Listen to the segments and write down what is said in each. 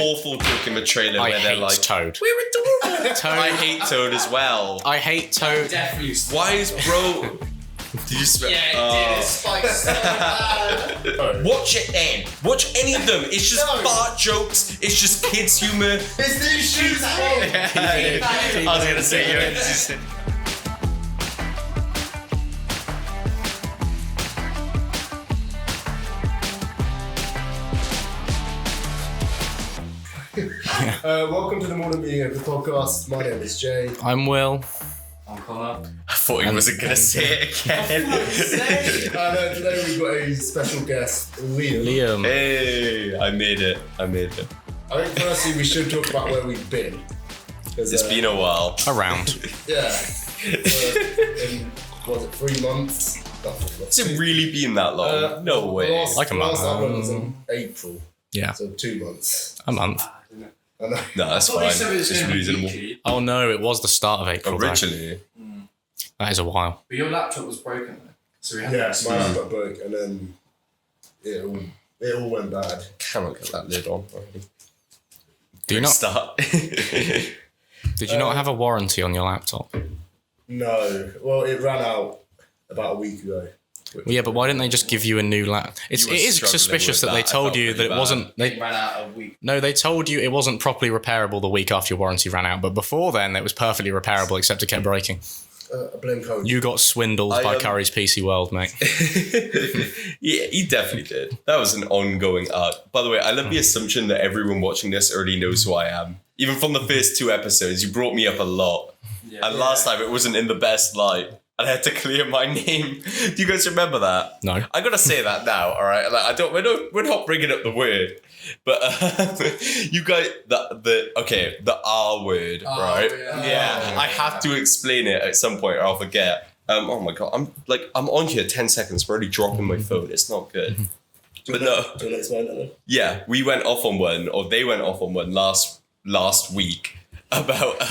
awful joke in the trailer where they're like, Toad. we're adorable. I hate Toad as well. I hate Toad. Definitely. Why is bro... Did you spell? Yeah, it did. Spike's so bad. Watch it then. Watch any of them. It's just fart jokes. It's just kids' humor. It's these shoes. I was gonna say you. Welcome to the Morning Mediocre podcast. My name is Jay. I'm Will. I'm Connor. I thought he wasn't gonna say it again. And today we've got a special guest, Liam. Hey, I made it. I think firstly we should talk about where we've been. It's been a while. Around. Yeah. In, was it 3 months? Has it really been that long? No way. Like a month. Last album was in April. Yeah. So 2 months. A month. I know. No, that's fine. It's reasonable. Oh no, it was the start of April. Originally. That is a while. But your laptop was broken though. So we had Yeah, my laptop broke and then it all went bad. Cannot get that lid on already. Do you not? Start. Did you not have a warranty on your laptop? No. Well, it ran out about a week ago. Well, yeah, but why didn't they just give you a new laptop? You were It is struggling suspicious with that they that. I told felt you that pretty it bad. wasn't. It ran out a week. No, they told you it wasn't properly repairable the week after your warranty ran out. But before then, it was perfectly repairable, except it kept breaking. I blame code. You got swindled by Curry's PC World, mate. Yeah, he definitely did. That was an ongoing arc. By the way, I love the assumption that everyone watching this already knows who I am. Even from the first 2 episodes, you brought me up a lot. Yeah. And last time it wasn't in the best light. And I had to clear my name. Do you guys remember that? No. I gotta say that now, all right? Like, we're not bringing up the word, but you guys, the R word, right? Yeah. I have to explain it at some point, or I'll forget. Oh my god, I'm on here 10 seconds. I'm already dropping my phone. It's not good. But no, Do you want to explain that then? yeah, we went off on one, or they went off on one last week. About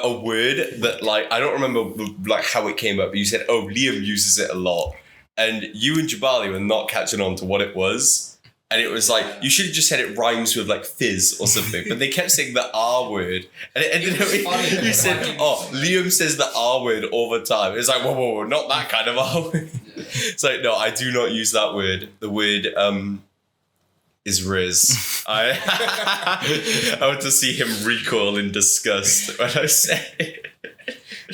a word that, like, I don't remember like how it came up, but you said, oh, Liam uses it a lot, and you and Jabali were not catching on to what it was, and it was like, you should have just said it rhymes with like fizz or something, but they kept saying the R word, and you said, oh, Liam says the R word all the time. It's like, whoa, not that kind of R word. It's like, no, I do not use that word. The word is Riz. I want to see him recoil in disgust when I say it.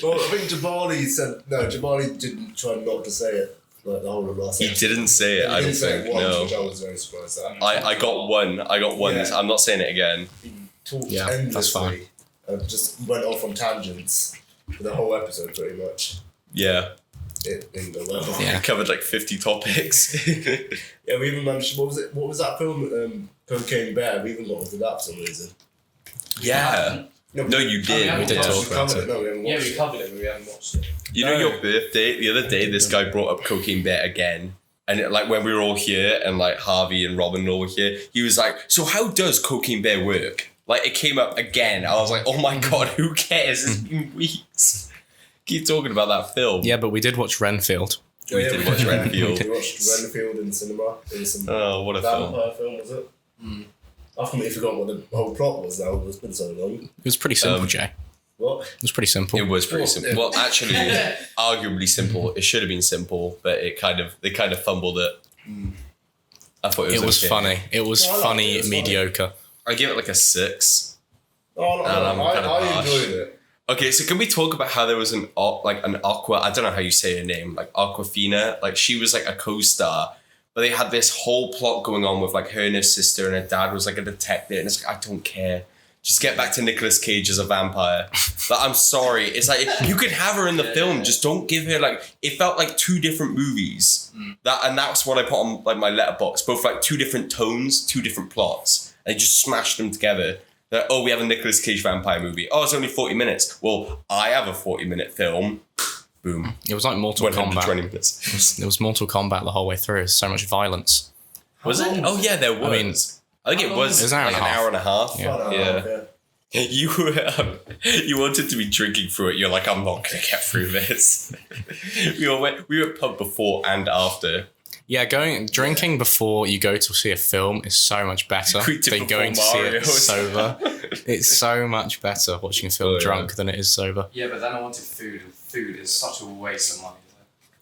Well, I think Jabali didn't try not to say it like the whole of last He episode. didn't say it, He I don't didn't say think, it once, no. which I was very surprised at. I got one. Yeah. I'm not saying it again. He talked Yeah, that's endlessly fine. and just went off on tangents for the whole episode pretty much. Yeah. It didn't go well. Yeah. I covered like 50 topics. Yeah, we even managed, what was that film, Cocaine Bear? We even got onto that for some reason. Yeah. No, you did. yeah, we did talk about covered it. No, we haven't Yeah, watched we it. covered it, but we haven't watched it. You know, your birthday, the other day, this guy brought up Cocaine Bear again. And like when we were all here and like Harvey and Robin all were here, he was like, so how does Cocaine Bear work? Like it came up again. I was like, oh my God, who cares? It's been weeks. Keep talking about that film. Yeah, but we did watch Renfield. We did watch Renfield. We watched Renfield in cinema. It was some Oh, what a film. vampire film, was it? I've completely forgotten what the whole plot was now. It's been so long. It was pretty simple, Jay. What? It was pretty simple. It was pretty simple. Well, actually, arguably simple. It should have been simple, but they kind of fumbled it. I thought it was okay. funny. It was I liked funny, it. It was mediocre. I give it like a 6. Oh, no, I'm kind of I harsh. enjoyed it. Okay, so can we talk about how there was an Aqua, I don't know how you say her name, like Aquafina, like she was like a co-star, but they had this whole plot going on with like her and her sister, and her dad was like a detective, and it's like, I don't care. Just get back to Nicolas Cage as a vampire. Like, I'm sorry. It's like, you could have her in the film, just don't give her like, it felt like 2 different movies. And that's what I put on like my letterbox, both like 2 different tones, 2 different plots. And they just smashed them together. Like, oh, we have a Nicolas Cage vampire movie. Oh, it's only 40 minutes. Well, I have a 40-minute film. Boom. It was like Mortal 120 Kombat. minutes. It was Mortal Kombat the whole way through. So much violence. Was it? Oh, yeah, there was. I mean, I think it was It was an hour like and a an half. hour and a half. Yeah. You you wanted to be drinking through it. You're like, I'm not gonna get through this. we were pub before and after. Yeah, drinking before you go to see a film is so much better Creeped it than before going to Mario. see it sober. It's so much better watching a film drunk than it is sober. Yeah, but then I wanted food, and food is such a waste of money.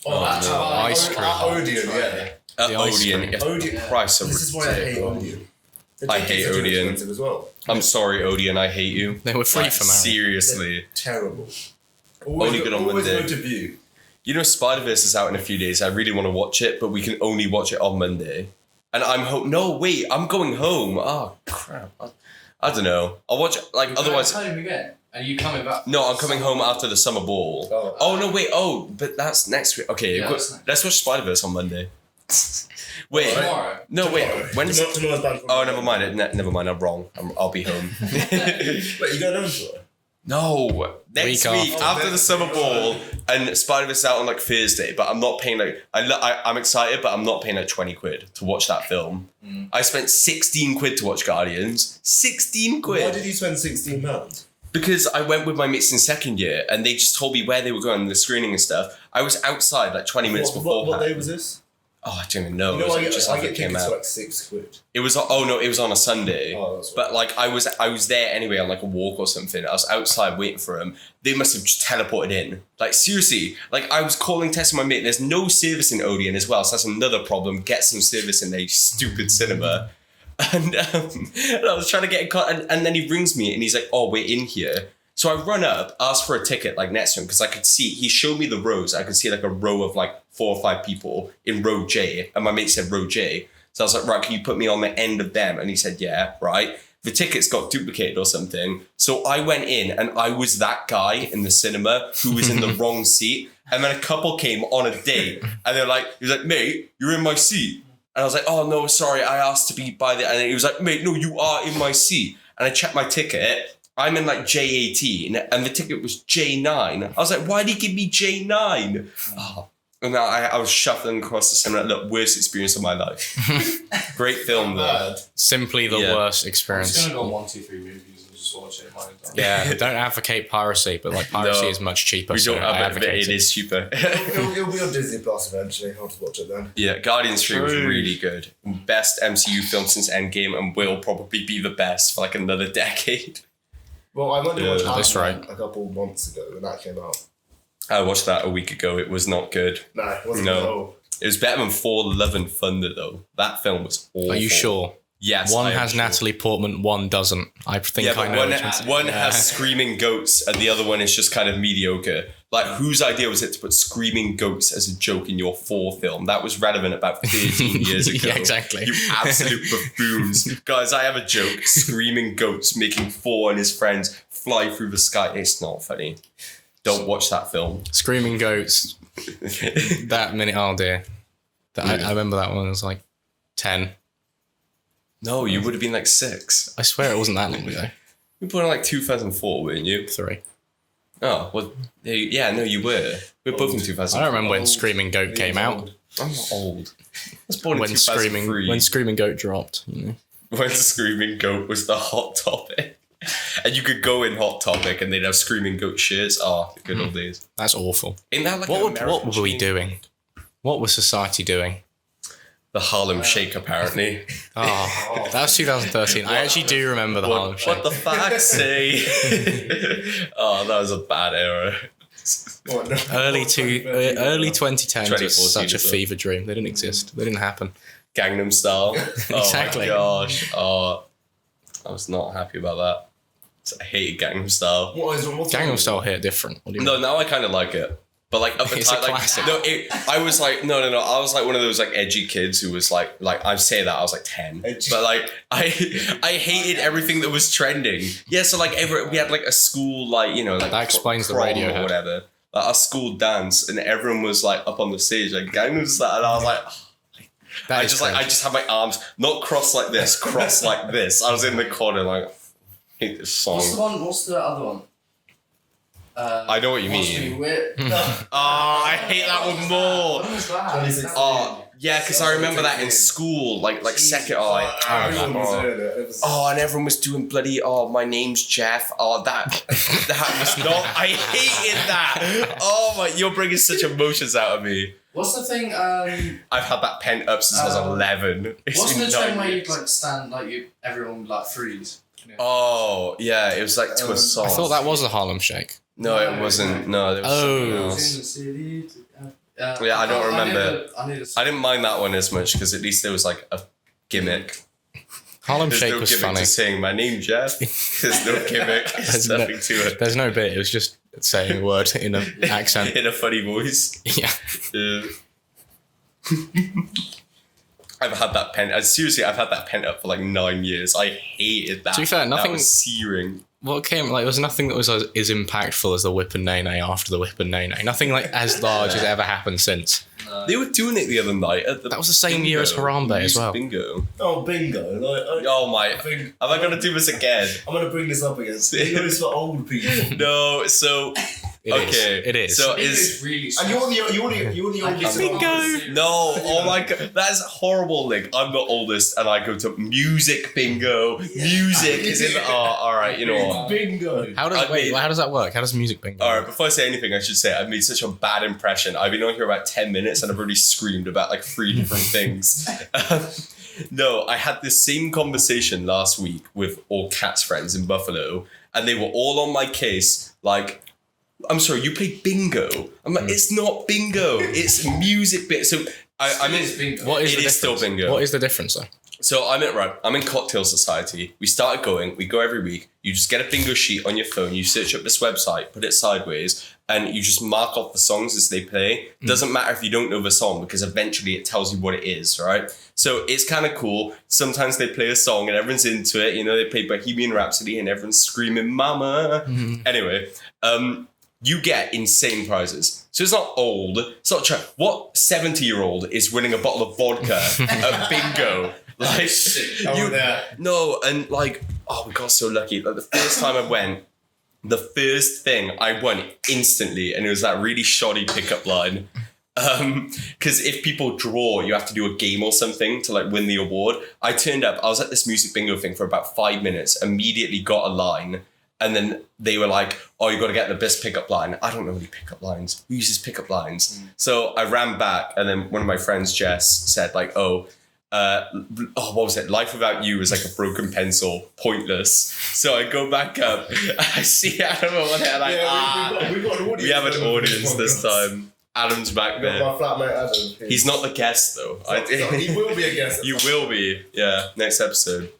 That's no. Ice cream. Odeon, yeah. The ice Odeon. cream. If Odeon. the price of This is why I hate ridiculous. Odeon. I hate Odeon Odeon. as well. I'm sorry, Odeon. I hate you. They were free for Mario. Seriously. Terrible. Only good on always Monday. good to view. You know, Spider-Verse is out in a few days. I really want to watch it, but we can only watch it on Monday. And I'm No, wait. I'm going home. Oh, crap. I don't know. I'll watch it. Like, You're otherwise... going home again. Are you coming back? No, I'm coming home after the summer ball. Oh. No, wait. Oh, but that's next week. Okay, Yeah, that's next. let's watch Spider-Verse on Monday. Wait. Tomorrow. No, wait. When is it? Tomorrow's bad. Oh, never mind. Never mind. I'm wrong. I'll be home. Wait, you going home tomorrow? No, next Week week after. after the summer ball, and Spider-Verse out on like Thursday. But I'm not paying like I'm excited, but I'm not paying like 20 quid to watch that film. I spent 16 quid to watch Guardians. 16 quid. Why did you spend £16? Because I went with my mates in second year, and they just told me where they were going, the screening and stuff. I was outside like 20 minutes beforehand. What day was this? Oh, I don't even know. No, It was I just get after it came tickets out. for like £6. It was it was on a Sunday. Oh, that's right. But like I was there anyway on like a walk or something. I was outside waiting for them. They must have just teleported in. Like seriously, like I was calling, testing my mate. There's no service in Odeon as well, so that's another problem. Get some service in a stupid cinema. And I was trying to get in contact, and then he rings me and he's like, "Oh, we're in here." So I run up, ask for a ticket like next to him because I could see, he showed me the rows. I could see like a row of like 4 or 5 people in row J. And my mate said row J. So I was like, right, can you put me on the end of them? And he said, yeah, right. The tickets got duplicated or something. So I went in and I was that guy in the cinema who was in the wrong seat. And then a couple came on a date and they're like, he was like, mate, you're in my seat. And I was like, oh no, sorry, I asked to be by the, and then he was like, mate, no, you are in my seat. And I checked my ticket. I'm in like J18 and the ticket was J9. I was like, why did he give me J9? Oh. And now I was shuffling across the cinema. Look, worst experience of my life. Great film though. Simply the Yeah. worst I'm experience. just gonna go 1, 2, 3 movies and just watch it. Yeah, don't advocate piracy, but like piracy No, is much cheaper. We so don't I have it, but advocate it is cheaper. It'll be on Disney Plus eventually. I'll just watch it then. Yeah, Guardians 3 was True. really good. Best MCU film since Endgame and will probably be the best for like another decade. Well, I went to Yeah, watch that's Ant-Man right. a couple months ago when that came out. I watched that a week ago. It was not good. No, it wasn't No. at all. It was better than Thor: Love and Thunder though. That film was awful. Are you sure? Yes. One I am has sure. Natalie Portman, one doesn't. I think Yeah, I but know. one, which one's- one Yeah. has screaming goats and the other one is just kind of mediocre. Like, whose idea was it to put screaming goats as a joke in your Thor film? That was relevant about 13 years ago. Yeah, exactly. You absolute buffoons. Guys, I have a joke. Screaming goats making Thor and his friends fly through the sky. It's not funny. Don't watch that film. Screaming goats. That minute, oh dear. I remember that one. I was like 10. No, you would have been like 6. I swear it wasn't that long ago. You were born in like 2004, weren't you? 3. Oh, well, yeah, no, you were. We were both in 2004. I don't remember when Screaming Goat came out. I'm not old. I was born in When 2003. Screaming Goat dropped. You know. When Screaming Goat was the hot topic. And you could go in Hot Topic and they'd have Screaming Goat shirts. Oh, the good old days. That's awful. Ain't that like What an were American we chain? doing? What was society doing? The Harlem Shake, apparently. Oh, that was 2013. I actually do remember the Harlem What Shake. the facts say? Oh, that was a bad era. What, no? Early 2010s 2014 was such a as well. fever dream. They didn't exist. They didn't happen. Gangnam Style. Oh Exactly. my gosh. Oh, I was not happy about that. I hated Gangnam Style. What's Gangnam Style hit different. What do you No, mean? now I kind of like it. But like at the It's a time, like classic. no, I was like no. I was like one of those like edgy kids who was like I say that I was like 10, Edgy. but like I hated everything that was trending. Yeah, so like we had like a school like like That explains the prom Radiohead. or whatever, like a school dance, and everyone was like up on the stage like Gangnam Style, and I was like. That I is just like I cringe. just had my arms not crossed like this, crossed like this. I was in the corner like I hate this song. What's the other one? I know what you Wants to mean. Be Weird. Oh, I hate that one more. What was that? 2016. Oh, Yeah, because I remember that in school, like second. Everyone was doing it. It was, And everyone was doing bloody. Oh, my name's Jeff. Oh, that was not. I hated that. Oh my, you're bringing such emotions out of me. What's the thing? I've had that pent up since I was 11. What's the trend where years. you like stand everyone like freeze? Oh yeah, it was like to a song. I thought that was the Harlem Shake. No, it wasn't. No, there was something Oh. else. In the city. Yeah, I don't remember. I didn't mind that one as much because at least there was like a gimmick. Harlem There's Shake no was gimmick funny. to saying my name, Jeff. There's no gimmick. There's nothing to it. There's no bit. It was just saying a word in an accent. In a funny voice. Yeah. I've had that seriously, I've had that pent up for like 9 years. I hated that. To be fair, nothing- That was searing. What came like there was nothing that was as impactful as the Whip and Nay Nay after the Whip and Nay Nay. Nothing like as large has ever happened since. They were doing it the other night at the That was the same year as Harambe as well. Bingo. oh, bingo. Like, Oh my. I think Am I going to do this again? I'm going to bring this up again. Bingo is for old people. No, so. It is. So It's really. And you're the oldest. Bingo. No, oh my god, that is horrible. Like, I'm the oldest, and I go to music bingo. Music is in the. Oh, all right, you know what? Bingo. How does that work? How does music bingo? All right, before I say anything, I should say I've made such a bad impression. I've been on here about 10 minutes, and I've already screamed about like 3 different things. No, I had this same conversation last week with all Cat's friends in Buffalo, and they were all on my case, like. I'm sorry, you play bingo. I'm like, it's not bingo. It's music bingo. So I'm in bingo. What is It the is still difference? bingo. What is the difference though? So I'm in Cocktail Society. We started going. We go every week. You just get a bingo sheet on your phone. You search up this website, put it sideways, and you just mark off the songs as they play. Doesn't matter if you don't know the song because eventually it tells you what it is, right? So it's kind of cool. Sometimes they play a song and everyone's into it. You know, they play Bohemian Rhapsody and everyone's screaming "Mama." Anyway, you get insane prizes. So it's not old. It's not what 70-year-old is winning a bottle of vodka at bingo? Like, no, and like, oh, we got so lucky. Like the first time I went, the first thing I won instantly, and it was that really shoddy pickup line. Because if people draw, you have to do a game or something to like win the award. I turned up. I was at this music bingo thing for about 5 minutes. Immediately got a line. And then they were like, oh, you got to get the best pickup line. I don't know any pickup lines. Who uses pickup lines? So I ran back, and then one of my friends, Jess, said like, what was it? Life without you is like a broken pencil, pointless. So I go back up, I see Adam over there like, we've got an audience. we have an audience this time. Adam's back there. My flatmate Adam. He's not the guest though. He will be a guest. You will be, yeah, next episode.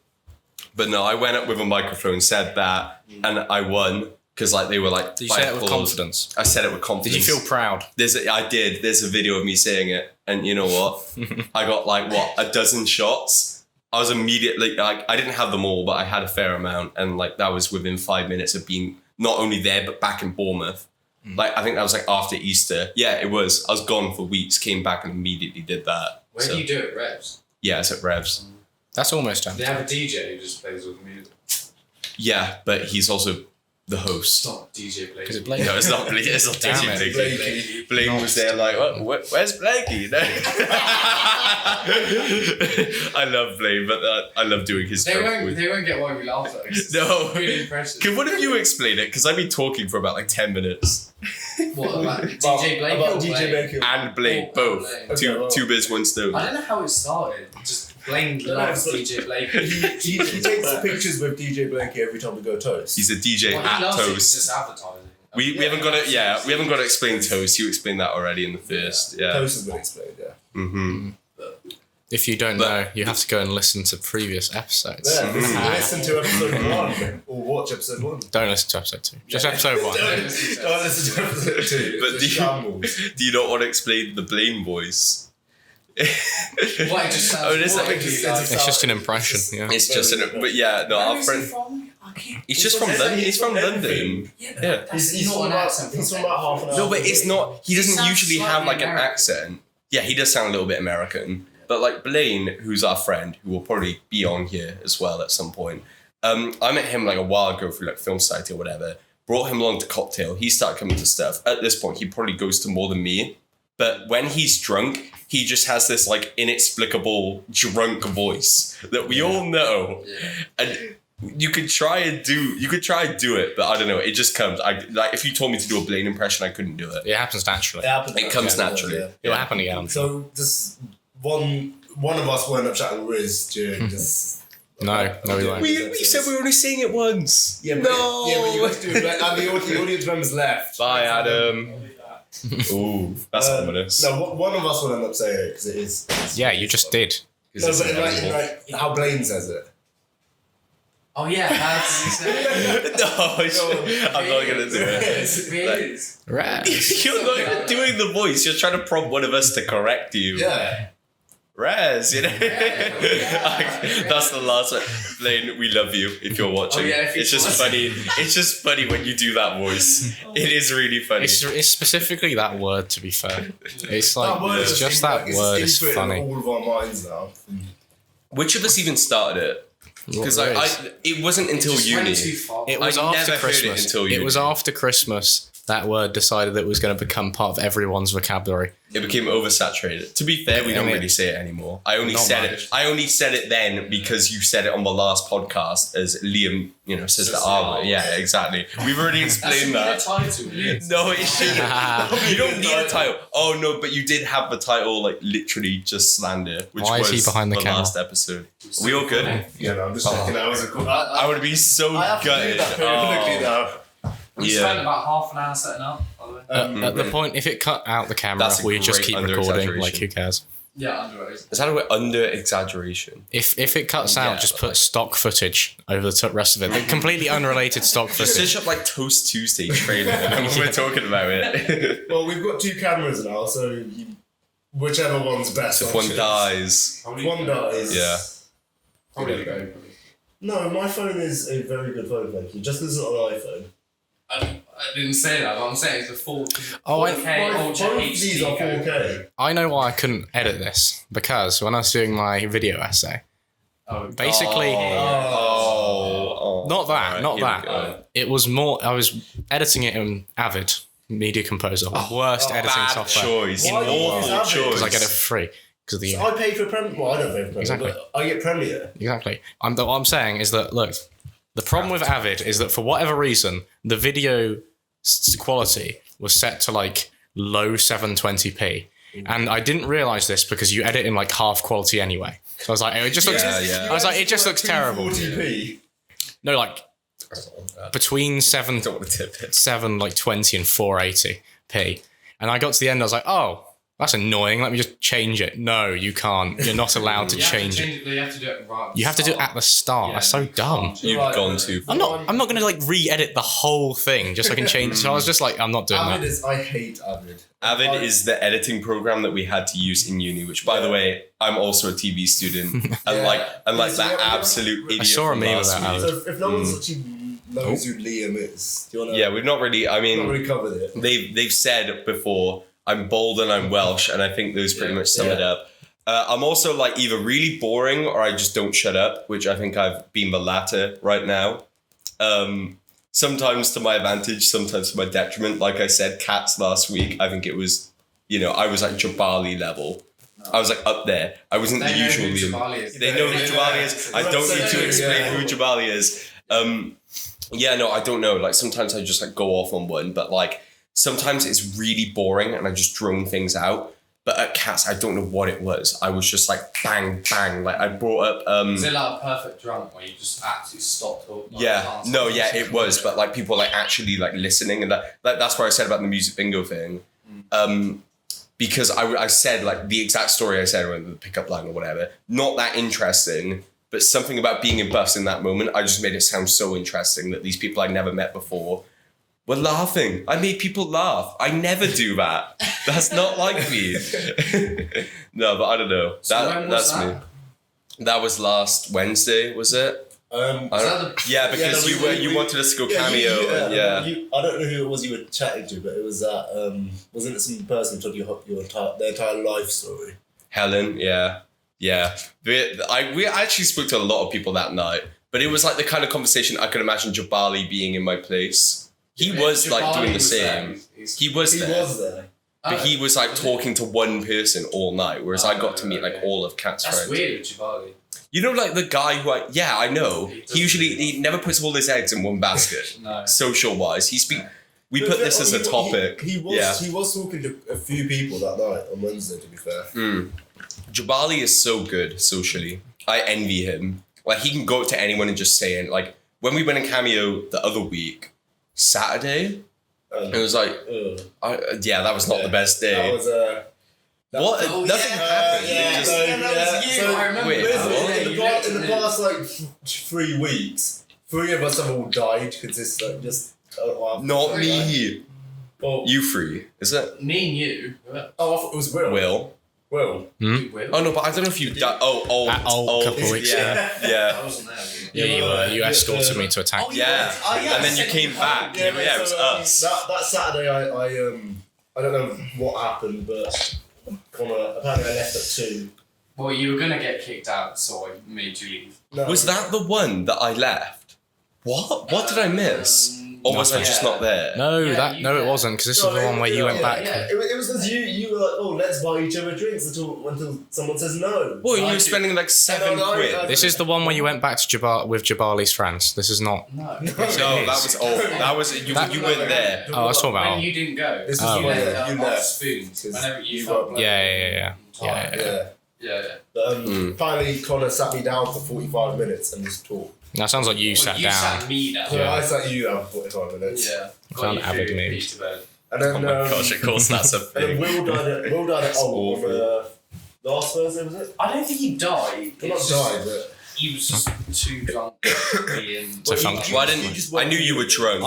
But no, I went up with a microphone, said that, and I won because like they were like. Did you say it with confidence? I said it with confidence. Did you feel proud? I did. There's a video of me saying it, and you know what? I got like a dozen shots. I was immediately like, I didn't have them all, but I had a fair amount, and like that was within 5 minutes of being not only there but back in Bournemouth. Like I think that was like after Easter. Yeah, it was. I was gone for weeks, came back and immediately did that. Where do you do it, Revs? Yeah, it's at Revs. That's almost done. They have a DJ who just plays with music. Yeah, but he's also the host. It's not DJ Blake. Is it Blake? No, it's not Blake. It's not Damn DJ it. Blakey. Blake was there like, where's Blakey? No. I love Blake, but I love doing his They joke won't. with- They won't get why we laugh at it. No. Really impressive. Can one of you explain it? Because I've been talking for about like 10 minutes. What about DJ Blake? About or DJ Blake? Blake. And Blake, Oh, both. Blake. Two Okay, well. two birds, one stone. I don't know how it started. Just Blaine loves DJ Blake. He takes pictures with DJ Blakey every time we go toast. He's a DJ Well, he at loves it 'cause Toast. it's advertising. We haven't got to we haven't got to explain Toast. You explained that already in the first. Yeah. Toast has been explained, yeah. Mm-hmm. If you don't know, you have to go and listen to previous episodes. Yeah, listen to episode 1 or watch episode 1. Don't listen to episode 2. Just episode 1. Don't listen to episode 2. But It's a shambles. do you not want to explain the Blaine voice? Why it just sounds Oh, it is more like- like you it's guys. It's just an impression, yeah. It's just but yeah, no, Where our is he friend. from? I can't- He's just from London. He's from London. Yeah, but Yeah. that's He's not from an about, accent. he's from from about half an hour. No, but it's not. He doesn't sounds usually have slightly like an American. accent. Yeah, he does sound a little bit American. But like Blaine, who's our friend, who will probably be on here as well at some point. I met him like a while ago through like Film Society or whatever. Brought him along to Cocktail. He started coming to stuff. At this point, he probably goes to more than me. But when he's drunk, he just has this like inexplicable drunk voice that we all know, and you could try and do it, but I don't know. It just comes. Like if you told me to do a Blaine impression, I couldn't do it. It happens naturally. It comes naturally. It'll happen again. So this one of us wound up chatting with Riz during this. No, we won't. We said we were only saying it once. Yeah, but, no. Yeah, but you got to do it. And the audience members left. Bye, Adam. Ooh, that's ominous. No, one of us will end up saying it because it is. Yeah, you just did. No, but like how Blaine says it. Oh yeah, how does he say it? No, I'm not gonna do it. Raz. You're not even doing the voice. You're trying to prompt one of us to correct you. Yeah. Raz, you know. That's the last one. Blaine, we love you if you're watching. Oh, yeah, it's just funny. It's just funny when you do that voice. It is really funny. It's specifically that word, to be fair. It's like That word it's just like, that word it's is funny. in all of our minds now. Which of us even started it? Because it wasn't until Just uni. went too far. It was I after never heard it Christmas. until uni. It was after Christmas that word decided that it was going to become part of everyone's vocabulary. It became oversaturated. To be fair, we don't really say it anymore. I only Not said much. it. I only said it then because you said it on the last podcast as Liam, says the R word. Yeah, exactly. We've already explained that. Title. No, it shouldn't. You don't need a title. Oh no, but you did have the title like literally just slander, which Why is was he behind the camera? last episode. Are we all good? Yeah, no, I'm just checking out. I would be so I have to do gutted. that periodically now. We spent about half an hour setting up, by the way. At the point, if it cut out the camera, That's a we just great keep recording. under-exaggeration. Like, who cares? Yeah, underrated. Is that a word? Under exaggeration? If it cuts out, just put stock footage over the rest of it. Like, completely unrelated stock Just footage. search up like Toast Tuesday trailer and we're talking about it. Well, we've got 2 cameras now, so whichever one's best. If one dies. One dies. Yeah. Probably go. No, my phone is a very good phone, thank you. Just because it's not an iPhone. I didn't say that, but I'm saying it's a full 4K Both Ultra these are HD. 4K. I know why I couldn't edit this, because when I was doing my video essay, basically, not that, Alright, not here we that. go. It was more, I was editing it in Avid Media Composer, worst editing Bad software. choice. Why do you use Awful Avid? choice. Because I get it for free. Because the I pay for Premiere. Well, I don't pay for Premiere, Exactly. but I get Premiere. Exactly. What I'm saying is that, look, the problem with Avid is that for whatever reason, the video quality was set to like low 720p. And I didn't realize this because you edit in like half quality anyway. So I was like, it just looks. Yeah. I was like, it just looks terrible. 240p. No, like between Don't want to tip it. 720 and 480p. And I got to the end, I was like, oh, that's annoying. Let me just change it. No, you can't. You're not allowed to change it. You have to do it right. You have to do it at the start. Yeah, That's so you dumb. can't. You've Right, gone too far. I'm not gonna like re-edit the whole thing just so I can change. So I was just like, I'm not doing Avid that. is. I hate Avid. Avid is the editing program that we had to use in uni, which, by the way, I'm also a TV student. And like that absolute idiot. I saw a from meme last about week. Avid. So if no one's actually knows who Liam is, do you want to? Yeah, we've not really. I Not mean, really covered it. they've said before, I'm bold and I'm Welsh, and I think those pretty much sum it up. I'm also like either really boring or I just don't shut up, which I think I've been the latter right now. Sometimes to my advantage, sometimes to my detriment. Like I said, Cats last week, I think it was, I was like Jabali level. I was like up there. I wasn't the usual Liam. They know who Jabali is. I don't need to explain who Jabali is. I don't know. Like sometimes I just like go off on one, but like sometimes it's really boring and I just drone things out. But at Cats, I don't know what it was. I was just like bang, bang. Like I brought up. Is it like a perfect drunk where you just absolutely stopped talking? It was. But like people like actually like listening, and that's what I said about the music bingo thing. Because I said like the exact story I said when the pickup line or whatever. Not that interesting, but something about being in buffs in that moment. I just made it sound so interesting that these people I'd never met before were laughing. I made people laugh. I never do that. That's not like me. No, but I don't know. So when was That's me. That was last Wednesday, was it? Because you wanted us to go cameo. I don't know who it was you were chatting to, but it was that. Wasn't it some person who told you their entire life story? Helen, yeah. We actually spoke to a lot of people that night, but it was like the kind of conversation I could imagine Jabali being in my place. He was like doing the same. He was there. But he was like talking to one person all night, whereas I got to meet like all of Kat's That's friends. weird with Jabali. You know, like the guy who I know. He never puts all his eggs in one basket. No. Social wise, we put this as a topic. He was talking to a few people that night on Wednesday, to be fair. Jabali is so good socially. I envy him. Like he can go up to anyone and just say it. Like when we went in Cameo the other week, Saturday, it was like, that was not the best day. That was what? Nothing happened. I remember. Wait, in the past like 3 weeks, 3 of us have all died because it's like just. Not me. Well, You free? Is it? Me and you. I thought it was Will. Will. You will. Oh no, but I don't know if you died. Old couple of weeks I Yeah. wasn't there. Yeah, you escorted me to a tank. Yeah. And then you came back. Yeah, it was us. That Saturday, I don't know what happened, but Connor apparently I left at 2. Well, you were gonna get kicked out, so I made you leave. No. Was that the one that I left? What did I miss? Or was I just not there? No, Yeah, it wasn't, because this is the one where you went back. yeah. It was because you were like, oh, let's buy each other drinks until someone says no. Well, you were spending like 7 quid. This is the one where you went back to with Jabali's friends. This is not. No. No, that was you weren't there. Oh, I was talking about. When you didn't go. This is Oh, the one you that you left left. spoons. Because Whenever you you felt got- like Yeah. Yeah. Yeah. But finally, Connor sat me down for 45 minutes and just talked. That sounds like you sat you down. sat me down. So Yeah. I sat you down for 45 minutes. Yeah. Found Got avid you through, moves. put you to bed. And then, Oh my gosh, of course that's a and then thing. Will died at awful. last Thursday, was it? I don't think he died. Well, not died, but He was just too drunk to be in. So function. Why didn't I knew you were drunk.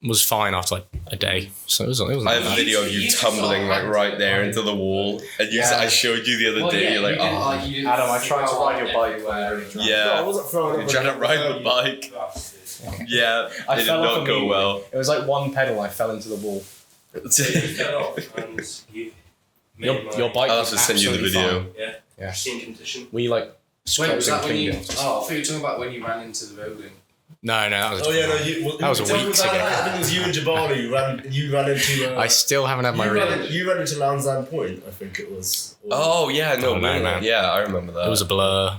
I was fine after like a day, so it wasn't I have a that bad. video of you You tumbling saw like right Adam. there into the wall, and I showed you the other Well, day. yeah, You're like, you didn't, oh, you didn't Adam, I tried to throw ride your up bike everywhere. when you were yeah. no, I wasn't throwing up. You're trying to ride the bike. Yeah, I it did fell off not go immediately. well. It was like one pedal, I fell into the wall. Your bike I'll was have to send you the absolutely video. fine. Yeah. Same condition. We like Wait, scrubbed was that and when you? cleaned it. Oh, I thought you were talking about when you ran into the building. No, that was. Oh yeah, no, That was a week I think it was you and Jabali. You ran into. I still haven't had my read. You ran into Lansdowne Point, I think it was. Oh yeah, no, Oh, no, man. yeah, I remember that. It was a blur.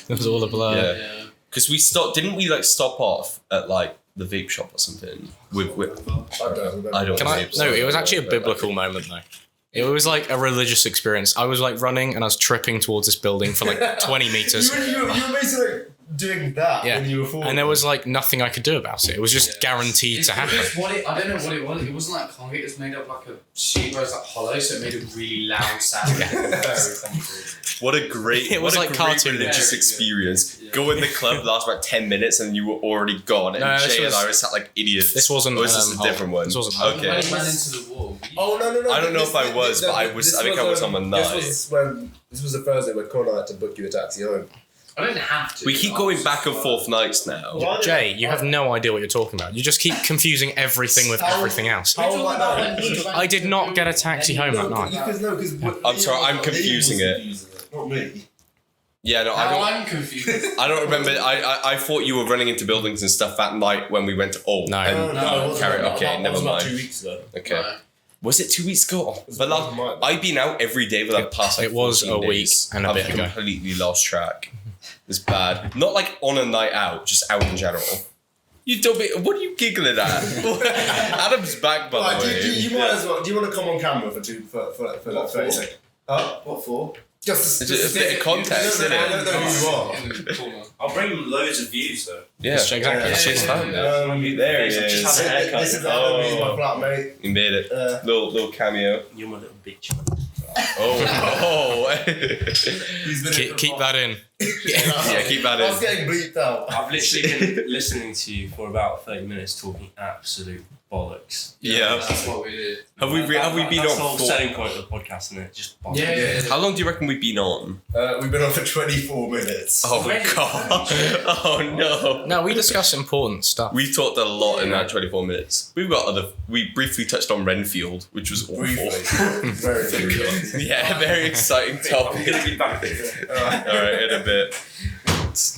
It was all a blur. Yeah. Yeah. Because we stopped. Didn't we like stop off at like the vape shop or something? With I don't remember. I don't Can I? Vapes. No, it was actually a biblical moment though. It was like a religious experience. I was like running and I was tripping towards this building for like 20 meters. You were basically like, doing that Yeah. when you were falling. And there was like nothing I could do about it. It was just guaranteed to happen. I don't know what it was. It wasn't like concrete. It was made up like a sheet, where it was like hollow, so it made a really loud sound. Very concrete. What a great, It was what like a great cartoon. religious Yeah. experience. Yeah. Go in the club, last about 10 minutes, and you were already gone. And No, this Jay and was- I were sat like idiots. This wasn't. Or was this a Hull. different one? This wasn't. Hull. Okay. When he ran into the wall. Oh no! I don't know if I was, but I was. I think I was on the night. This was the Thursday when Connor had to book you a taxi home. I didn't have to. We keep going back and forth nights now. Why- Jay, you have no idea what you're talking about. You just keep confusing everything with everything else. I did not get a taxi home that night. I'm sorry, I'm confusing it. Not me. Yeah, no, Now I I'm confused. don't. I don't remember. I thought you were running into buildings and stuff that night when we went to. Oh, No. and carry. Okay, never mind. 2 weeks ago. Okay. Right. Was it 2 weeks ago? But might be. I've been out every day for the past like It was 14 a week days. and a I've bit ago. completely lost track. It's bad. Not like on a night out, just out in general. You don't be. What are you giggling at? Adam's back, by Right, the way. you might as well. Do you want to come on camera for like 30 seconds? Huh? What for? Just It's a bit of context, no, isn't I it? don't know who you are. In the corner. I'll bring loads of views though. Yeah, Exactly. That's Yeah, what's yeah, fun. yeah. there he Just is. have a haircut. This is Adam, he's my flatmate. He made it. Little cameo. You're my little bitch, man. Oh, He's been Keep that in. yeah, keep that I was in. getting bleeped out. I've literally been listening to you for about 30 minutes talking absolute bollocks. Yeah. That's what we did. Have we been That's the whole on? selling point of the podcast, isn't it? Just bollocks. Yeah. How long do you reckon we've been on? We've been on for 24 minutes. Oh my god! Oh no! No, we discuss important stuff. We talked a lot in that 24 minutes. We've got other. We briefly touched on Renfield, which was awful. Briefly. Very briefly. Yeah, very exciting I'm topic. gonna be back. All right, in a bit.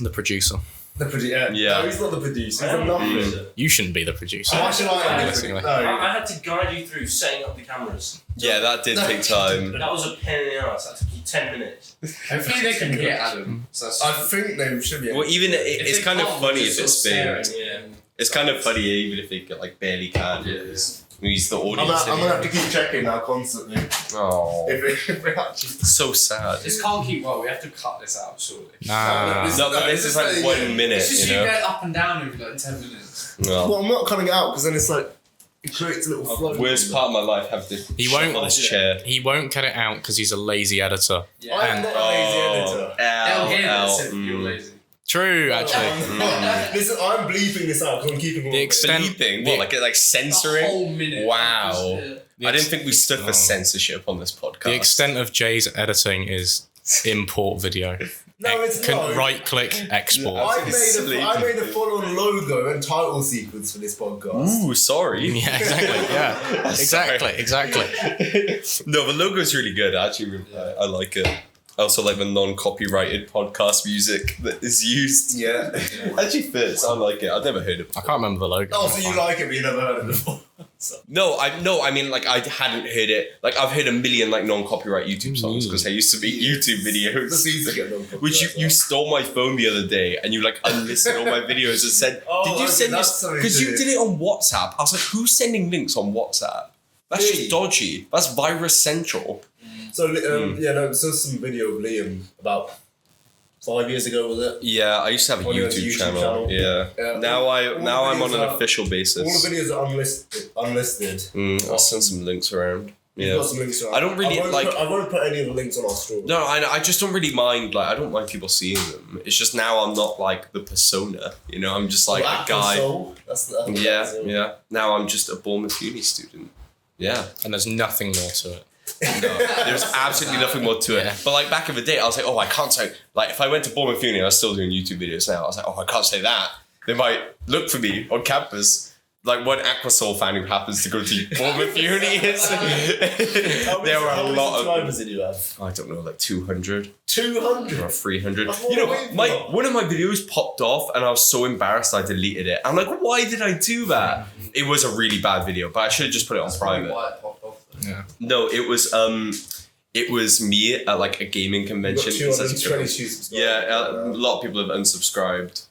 The producer. The producer. Yeah. No, he's not the producer. He's a nothing. You shouldn't be the producer. Why should I? Basically. No. I had to guide you through setting up the cameras. Yeah, that did take time. That was a pain in the ass. That took you 10 minutes. Hopefully they can hear Adam. So that's I think they should be. Well, even it's they kind of can't, funny we're if just it's sort of filmed. staring. It's kind of funny even if they like barely can. Because he's the I'm audience. gonna have to keep checking now constantly. Oh, If it actually. so sad. This can't keep well. We have to cut this out, surely. Nah. No, but this is like 1 minute, It's just you you know. going up and down over like 10 minutes. Well, Well, I'm not cutting it out because then it's like it creates a little flow. worst part of my life have this. He shot won't- on this chair. He won't cut it out because he's a lazy editor. Yeah. I'm not a lazy editor. They'll hear Ow, this if you're mm. lazy. True, actually. Listen, I'm bleeping this out because I'm keeping all The of it. extent- Bleeping? the- What, like A censoring? whole minute. Wow. Yeah. I didn't think we stood for Oh. censorship on this podcast. The extent of Jay's editing is import video. No, it's not. Right click export. I Absolutely made a full-on logo and title sequence for this podcast. Ooh, sorry. Yeah, exactly. Yeah, exactly. No, the logo's really good. Actually, I like it. I also like the non-copyrighted podcast music that is used. Yeah. Actually fits. I like it. I've never heard of it. I can't remember the logo. Oh, so you like it, but you never heard it before. No, I mean, like, I hadn't heard it. Like, I've heard a million, like, non-copyright YouTube songs because I used to make YouTube The videos. seeds to get non-copyright, Which you stole my phone the other day and you, like, unlisted all my videos and said, Oh, did you okay, send that's this? something Because to you do. did it on WhatsApp. I was like, who's sending links on WhatsApp? That's Me. just dodgy. That's virus central. So, yeah, no, so some video of Liam about 5 years ago, was it? Yeah, I used to have a On your YouTube YouTube channel. channel. Yeah. Yeah, Now all the I'm on videos an are- official All basis. the videos are unlisted. I'll send some links around. You've Yeah. got some links around. I don't really, I won't put any of the links on our story. No, I just don't really mind. Like, I don't mind people seeing them. It's just now I'm not like the persona. You know, I'm just like a Apple guy. Soul, that's Yeah. Now I'm just a Bournemouth uni student. Yeah. And there's nothing more to it. No, there's absolutely nothing more to it. Yeah. But like back in the day, I was like, oh, I can't say. Like, if I went to Bournemouth uni, I was still doing YouTube videos now. I was like, oh, I can't say that. They might look for me on campus. Like one Aquasol fan who happens to go to Bournemouth uni. There were a lot of. subscribers did you have? I don't know, like 200 or 200. 300. That's You know, what I thought. one of my videos popped off and I was so embarrassed I deleted it. I'm like, why did I do that? It was a really bad video, but I should have just put it on That's probably private. why it popped off. Yeah. No, it was me at like a gaming You've convention. got 222 subscribers. Yeah, a lot of people have unsubscribed.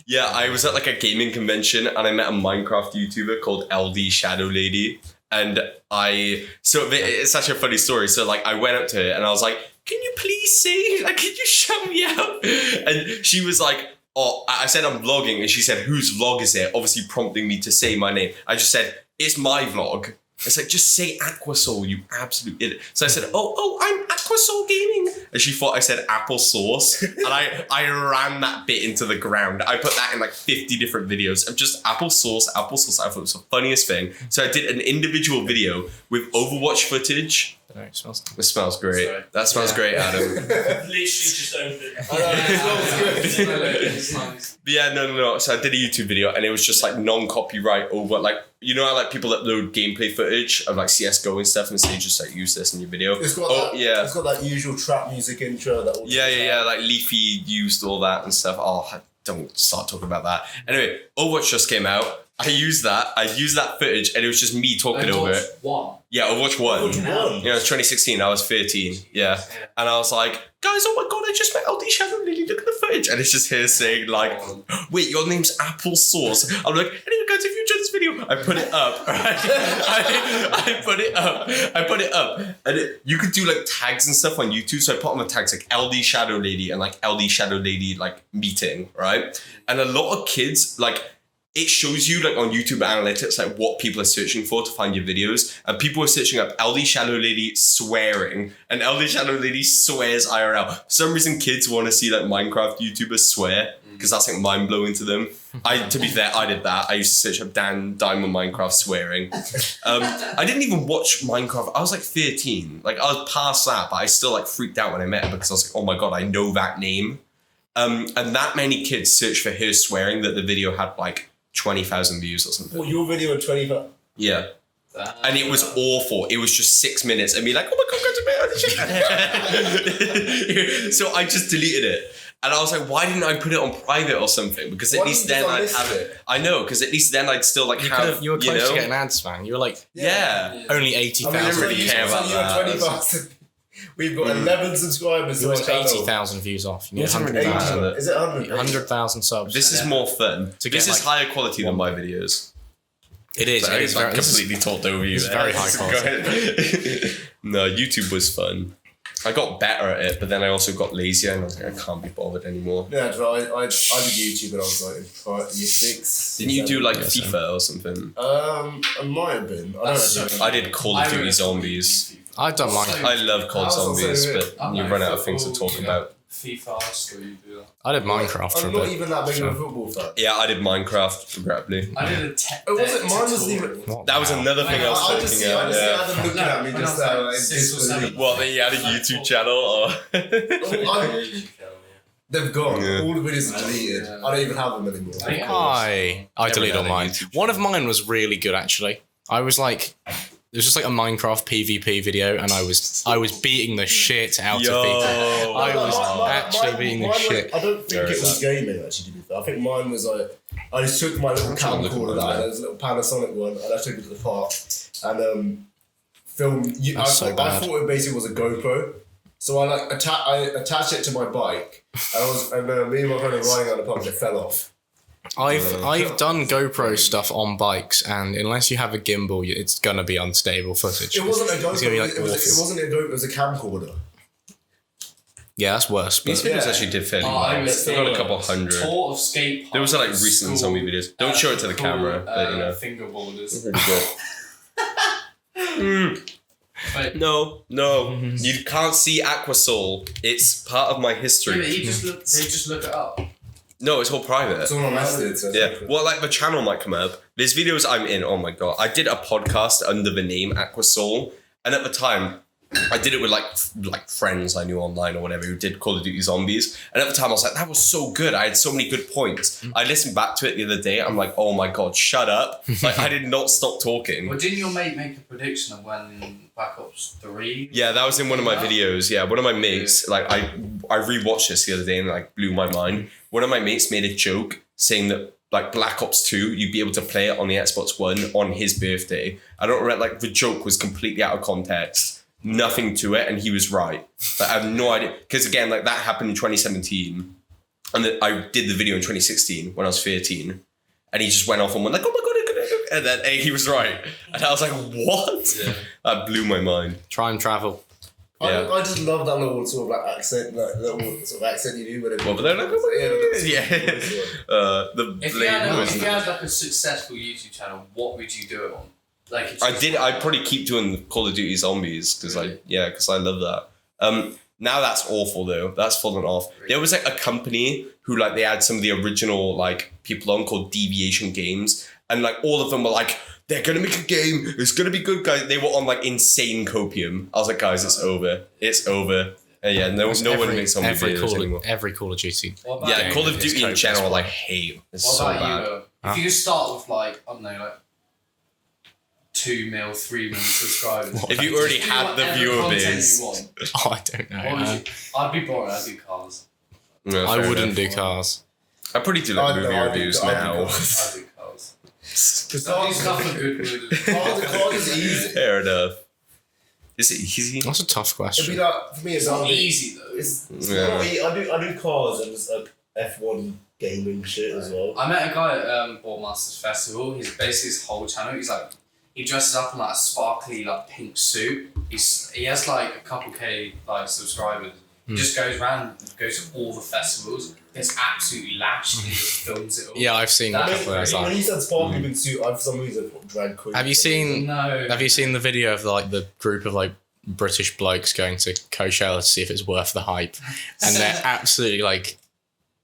Yeah, I was at like a gaming convention and I met a Minecraft YouTuber called LD Shadow Lady. And it's such a funny story. So like I went up to her and I was like, can you please sing? Like, can you shout me out? And she was like, oh, I said I'm vlogging. And she said, whose vlog is it? Obviously prompting me to say my name. I just said, it's my vlog. It's like, just say Aquasol, you absolute idiot. So I said, oh, I'm Aquasol Gaming. And she thought I said apple sauce. And I ran that bit into the ground. I put that in like 50 different videos of just apple sauce. I thought it was the funniest thing. So I did an individual video with Overwatch footage. I don't know, it smells It smells great. Sorry. That smells great, Adam. Literally just opened it. It's nice. But yeah, no. So I did a YouTube video and it was just like non-copyright over, like, you know how like people upload gameplay footage of like CSGO and stuff and say just like use this in your video? It's got yeah. It's got that usual trap music intro that. Yeah. Like Leafy used all that and stuff. Oh, don't start talking about that. Anyway, Overwatch just came out. I used that footage and it was just me talking over it. One. Yeah, Overwatch 1. Overwatch 1. Yeah, it was 2016. I was 13. Yeah. And I was like, guys, oh my god, I just met LD Shadow Lily. Look at the footage. And it's just her saying like, wait, your name's Apple Sauce. I'm like, anyway, guys, if you enjoyed this video, I put it up. Right? I put it up. And you could do like tags and stuff on YouTube. So I put on the tags like LD Shadow Lady and like LD Shadow Lady like meeting, right? And a lot of kids like, it shows you like on YouTube analytics like what people are searching for to find your videos, and people are searching up LD Shadow Lady swearing, and LD Shadow Lady swears IRL. For some reason, kids want to see like Minecraft YouTubers swear because that's like mind blowing to them. To be fair, I did that. I used to search up Dan Diamond Minecraft swearing. I didn't even watch Minecraft. I was like 13. Like I was past that, but I still like freaked out when I met her because I was like, oh my god, I know that name. And that many kids searched for her swearing that the video had like 20,000 views or something. Well, your video in 25. Yeah. And it was awful. It was just 6 minutes and me like, oh my god, go to bed. So I just deleted it. And I was like, why didn't I put it on private or something? Because at Why least didn't you then I'd just have unlist it. it? I know, because at least then I'd still like have, You were close know? to getting ads, man. You were like Yeah. only I 80,000 didn't really views. care off. about you that. were 20,000. We've got 11 subscribers You to were our channel. 80,000 views off. You need What's 100,000. 100,000? Is it 100? 100,000 subs. This is more fun. To This get, is like, higher quality than my videos. It is. Sorry, It is I very, this is- completely talked over you. this is there. very high Go quality. ahead. No, YouTube was fun. I got better at it, but then I also got lazier and I was like, I can't be bothered anymore. Yeah, I did YouTube when I was like in year 6. Didn't you do like Yeah, same. FIFA or something? I might have been. I don't know. I did Call of Duty Zombies. I've done Minecraft. I love COD That was also Zombies, it. but you run out of things to talk about. FIFA, so you do that. I did Minecraft for a I'm not bit. even that big of a football fan. Yeah, I did Minecraft, regrettably. I did a tech. Oh, was it? Mine wasn't even. That was another thing I was I just looking see at. Yeah. Adam looking at me When just I was now. like in 6 or 7. disbelief. What, that you had a YouTube channel? Or They've gone. Yeah. All the videos are deleted. Yeah. I don't even have them anymore. I Never deleted all had a mine. YouTube One of mine was really good actually. I was like, it was just like a Minecraft PvP video, and I was beating the shit out Yo. of people. I was Mine- actually mine- beating the mine shit. I don't think Very it was sad. gaming actually. To be fair, I think mine was like I just took my little trying to look at camcorder mine that I now. had, it was a little Panasonic one, and I took it to the park and filmed. I That's so bad. thought it basically was a GoPro, so I like attached it to my bike, and me and my friend were riding out the park and it fell off. I've done GoPro stuff on bikes, and unless you have a gimbal, it's gonna be unstable footage. It wasn't a GoPro. It's gonna be like it wasn't a GoPro. It was a camcorder. Yeah, that's worse. These But videos Yeah. actually did fairly Oh, well. I was They got a couple hundred. Tour of skate park. There was like recent zombie videos. Don't show it to the cool, camera, but you know. Fingerboarders. But, No, you can't see Aquasol. It's part of my yeah, history. but they just look it up. No, it's all private. It's all on message. So Yeah, well, like the channel might come up. There's videos I'm in. Oh my god, I did a podcast under the name Aquasol, and at the time, I did it with like friends I knew online or whatever who did Call of Duty Zombies. And at the time, I was like, that was so good. I had so many good points. I listened back to it the other day. I'm like, oh my god, shut up! Like I did not stop talking. Well, didn't your mate make a prediction of when Black Ops 3? Yeah, that was in one of my videos. Yeah, one of my mates, like I rewatched this the other day and like blew my mind. One of my mates made a joke saying that like Black Ops 2, you'd be able to play it on the Xbox One on his birthday. I don't remember, like the joke was completely out of context. Nothing to it, and he was right. But I have no idea, because again, like that happened in 2017, and then I did the video in 2016 when I was 13, and he just went off and went like, oh my god, and then he was right, and I was like, what? Yeah. That blew my mind. time travel. Yeah. I just love that little sort of like accent, like little sort of accent you do when it. Well, but they're like, oh my god, yeah. The If you blade had was. like a successful YouTube channel, what would you do it on? Like it's I'd probably keep doing Call of Duty Zombies because I love that. Now that's awful though. That's fallen off. There was like a company who like they had some of the original like people on called Deviation Games, and like all of them were like, they're gonna make a game. It's gonna be good, guys. They were on like insane copium. I was like, guys, it's over. It's over. And yeah, no one makes zombie videos anymore. Every Call of Duty. What about Yeah, you? Call of It's Duty in copious. general, I hate. It's What so about bad. you? If you could start with like I don't know, like 2 mil, 3 million subscribers. If you already Just do had the whatever viewer content base. you want. Oh, I don't know. What would you? I'd be boring. I'd do cars. No, I fair wouldn't enough. do cars. I probably do like movie reviews now. I'd do cars. I'd do stuff for good movies. Card is easy. Fair enough. Is it easy? That's a tough It'd question. be like for me, It's it's not not easy though. It's Yeah. not easy. I do cars and just F1 gaming shit as well. I met a guy at Boardmasters Festival. He's basically his whole channel. He's like, he dresses up in like a sparkly like pink suit. He has like a couple K like subscribers. He just goes around, goes to all the festivals, gets absolutely lashed, and just films it all. Yeah, I've seen a That's couple of those. great. When Like, you said sparkly pink suit, I for some reason thought drag queen. have you seen? No. Have you seen the video of like the group of like British blokes going to Coachella to see if it's worth the hype, and they're absolutely like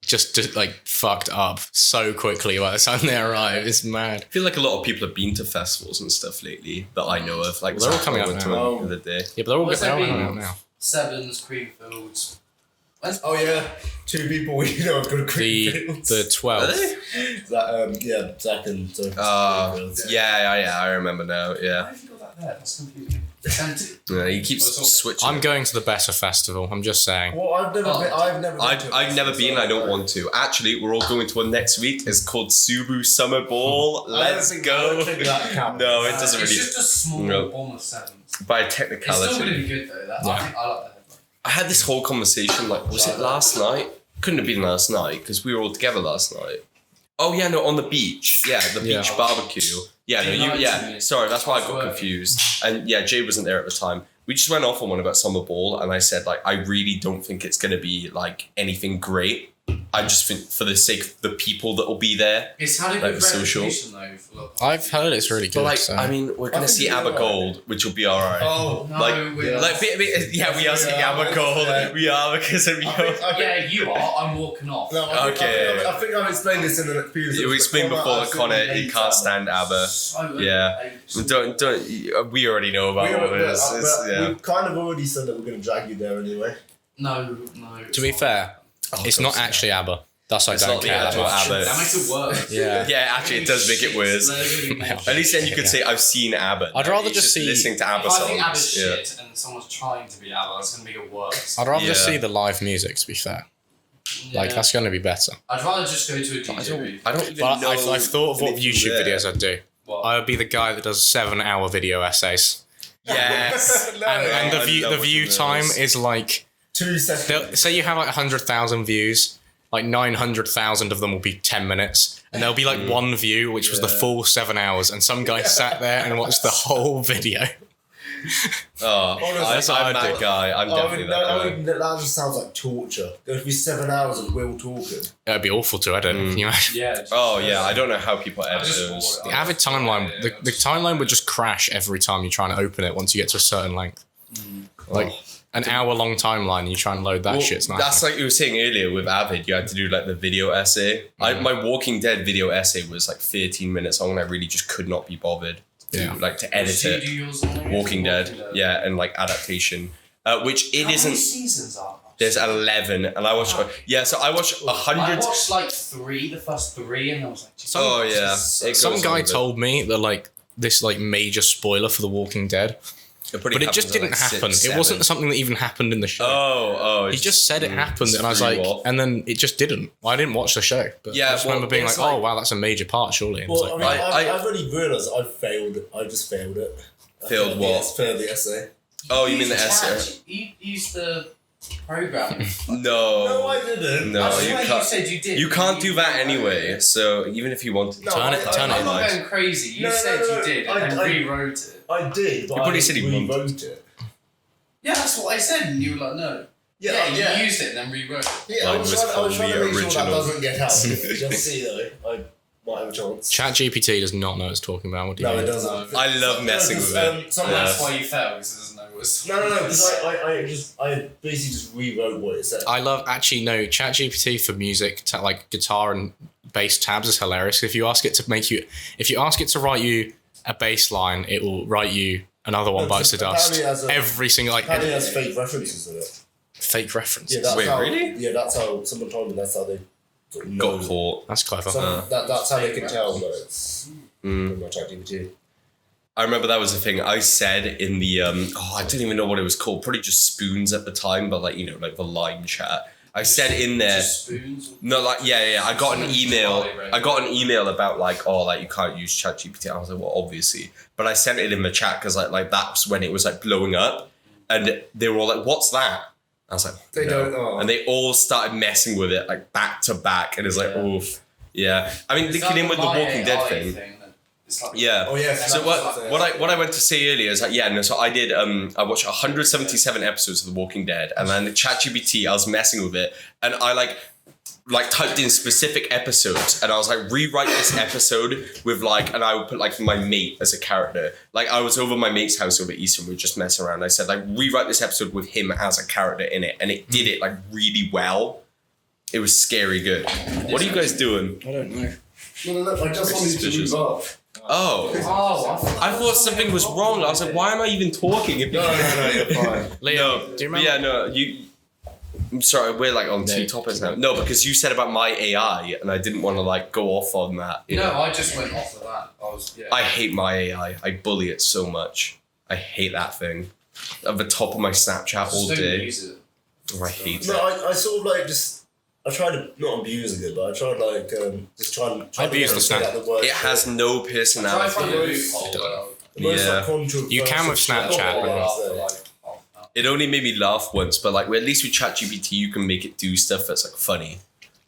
just like fucked up so quickly by the time they arrive. It's mad. I feel like a lot of people have been to festivals and stuff lately that I know of. Like Well, they're all Zach coming out went to now. one the other day. Yeah, but they're all What's they're all there hanging been? out now. Sevens, Creamfields. Oh yeah, 2 people we know have got a quick The 12th. Zach and so. Yeah, I remember now. Yeah. Why have you got that there? That's confusing. Yeah, he keeps switching. I'm going to the Better Festival. I'm just saying. Well, I've never been. I've never been. I don't want to. Actually, we're all going to one next week. It's called Subaru Summer Ball. Let's go. No, it doesn't It's really. just a small Bournemouth Sevens. By It's still technicality. going to be good though. I like the headline. I had this whole conversation. Like, was it last night? Couldn't have been last night because we were all together last night. Oh yeah, no, on the beach. Yeah, the beach barbecue. Yeah, no, you. Yeah, sorry, that's why I got confused. And yeah, Jay wasn't there at the time. We just went off on one about Summer Ball, and I said like, I really don't think it's gonna be like anything great. I just think for the sake of the people that will be there. It's had a Like good the social. reputation though. I've heard it's really good. But like, so. I mean, we're gonna see ABBA Gold, which will be alright. Oh, No, Like, we're not. like, yeah, we are seeing ABBA Gold. Yeah. We are because of you. Yeah, you are. I'm walking off. No, I think I've explained this in an previous. We explained before that Connor, he can't stand ABBA. So Yeah. Don't. We already know about all this. Yeah. We've kind of already said that we're going to drag you there anyway. No. To be fair, it's not actually ABBA. Thus, I It's don't not care the that actual much. ABBA. That makes it worse. Yeah. Yeah, actually, it does make it worse. At least then you could say I've seen ABBA. I'd rather It's just see- listening to ABBA If I songs. think ABBA's Yeah. shit and someone's trying to be ABBA, it's going to make it worse. I'd rather just Yeah. see the live music, to be fair. Like, Yeah. that's going to be better. I'd rather just go to a DJ booth. I don't even But know. I've thought of what anything YouTube there. videos I'd do. What? I would be the guy that does 7-hour video essays. Yes. And the I view love the view watching time those. is like... 2 seconds. Say you have like 100,000 views, like 900,000 of them will be 10 minutes. And there'll be like one view, which was the full 7 hours. And some guy sat there and watched the whole video. Oh, That's what I'm I'd that do. guy. I'm definitely that guy. That just sounds like torture. There'd be 7 hours of Will talking. It'd be awful to edit. Can you imagine? Yeah. Oh yeah, I don't know how people edit just those. bought it. The Avid timeline, the timeline would just crash every time you're trying to open it once you get to a certain length. Like an hour-long timeline, you try and load that Well, shit. It's not that's happening. like you were saying earlier with Avid. You had to do like the video essay. My Walking Dead video essay was like 13 minutes long, and I really just could not be bothered to edit So you it. do yours on there? Walking Dead, yeah, and like adaptation, which it How many isn't. seasons are There's 11, and I watched. Yeah, so I watched I 100. watched like the first three, and I was like, Jesus. Oh yeah, it Some goes guy on a bit. told me that like this like major spoiler for The Walking Dead, probably but it just happens at, didn't like, happen. 6, It wasn't 7. something that even happened in the show. Oh, He just said it happened, it's and I was threw like, you off. and then it just didn't. Well, I didn't watch the show, but Yeah, I just well, remember being like, it's oh like- wow, that's a major part, surely. And Well, it's I like, mean, I- I've already realised I failed it. I just failed it. I Failed what? Failed the essay. Oh, you mean the used essay? You used the program. No, I didn't. No, I swear you you can't. said you did. You can't do that anyway. So even if you wanted, No, Turn it I'm in. not going crazy. You No, said no, you did, I- and then I- rewrote it. I did, but You probably I said he wanted- rewrote it. Yeah, that's what I said, and you were like, no. Yeah, you used it and then rewrote it. Yeah, I Mine was was trying to from the make sure that original. doesn't get out. Just see though, I might have a chance. ChatGPT does not know what it's talking about. What do you No, mean? it doesn't. I love messing with it. So Yeah. that's why you failed, because it doesn't know what's. No, because I basically just rewrote what it said. I love actually no ChatGPT for music, like guitar and bass tabs is hilarious. If you ask it to write you a bass line, it will write you another one No, bites the dust. apparently it has a- Every single like Apparently, it has fake references in it. fake references. Yeah, that's Wait, how, really? Yeah, that's how someone told me. That's how they sort of got know. caught. That's clever. So that's how they can tell that it's pretty much ChatGPT. I remember that was a thing I said in the I don't even know what it was called. Probably just Spoons at the time, but like like the line chat. I said in there. Just spoons. No, like yeah. I got an email. I got an email about you can't use ChatGPT. I was like, well, obviously, but I sent it in the chat because like that's when it was like blowing up, and they were all like, "What's that?" I was like, They "No." don't know. And they all started messing with it like back to back, and it's like, oof, yeah. I mean, Is linking in that with the My Walking Dead AI thing. that it's like, Yeah. Oh yeah. So what I went to say earlier is like so I did I watched 177 episodes of The Walking Dead, and then ChatGPT I was messing with it, and I like typed in specific episodes, and I was like, rewrite this episode with and I would put like my mate as a character. Like I was over my mate's house over Easter, and we were just messing around. I said like rewrite this episode with him as a character in it, and it did it like really well. It was scary good. What are you guys doing? I don't know. No, I just wanted to Suspicious. move off. Oh, I thought something was wrong. I was like, why am I even talking? If No, you're fine. Liam, do you remember? Yeah, no, I'm sorry, we're like on two topics now. No, because you said about my AI, and I didn't want to go off on that. No, I just went off of that. I I hate my AI. I bully it so much. I hate that thing. At the top of my Snapchat all Just don't day. use it. Oh, I hate No, it. I sort of like just. I tried to not abusing it, but I tried like just try I abuse the Snap. It has no Try and personality. find a loophole. The most, Yeah. like, controversial You can with shit Snapchat, I've but- ever After, said. like, half an hour. It only made me laugh once, but like at least with ChatGPT you can make it do stuff that's like funny.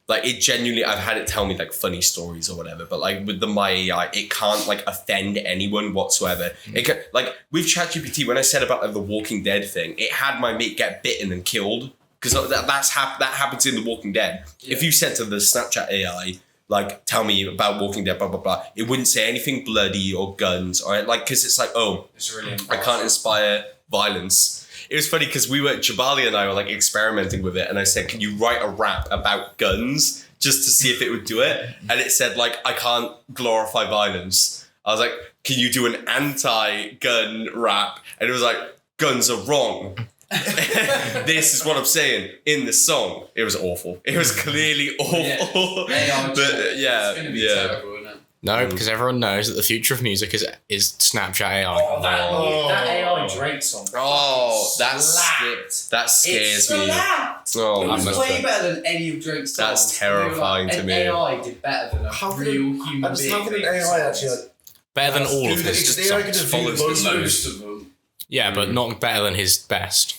Like it genuinely, I've had it tell me like funny stories or whatever, but like with the My AI, it can't like offend anyone whatsoever. It can, like with ChatGPT, when I said about like, the Walking Dead thing, it had my mate get bitten and killed because that happens in the Walking Dead. Yeah. If you said to the Snapchat AI, like tell me about Walking Dead, blah blah blah, it wouldn't say anything bloody or guns or like because it's like It's really I can't impressive. inspire violence. It was funny because Jabali and I were like experimenting with it, and I said, "Can you write a rap about guns just to see if it would do it?" And it said like, "I can't glorify violence." I was like, "Can you do an anti-gun rap?" And it was like, "Guns are wrong." This is what I'm saying in the song. It was awful. It was clearly awful. AI But it's gonna be terrible, isn't it? No, because everyone knows that the future of music is Snapchat AI. Oh, that AI Drake song. Oh, fucking that slapped. scares It me. slapped. Oh, It was must way be. better than any of Drake's songs. That's terrifying to an me. AI did better than a How real can human I just being. how can an making AI songs. actually like, Better than all of do his the AI could songs. have follows viewed his Most of them. Yeah, but not better than his best.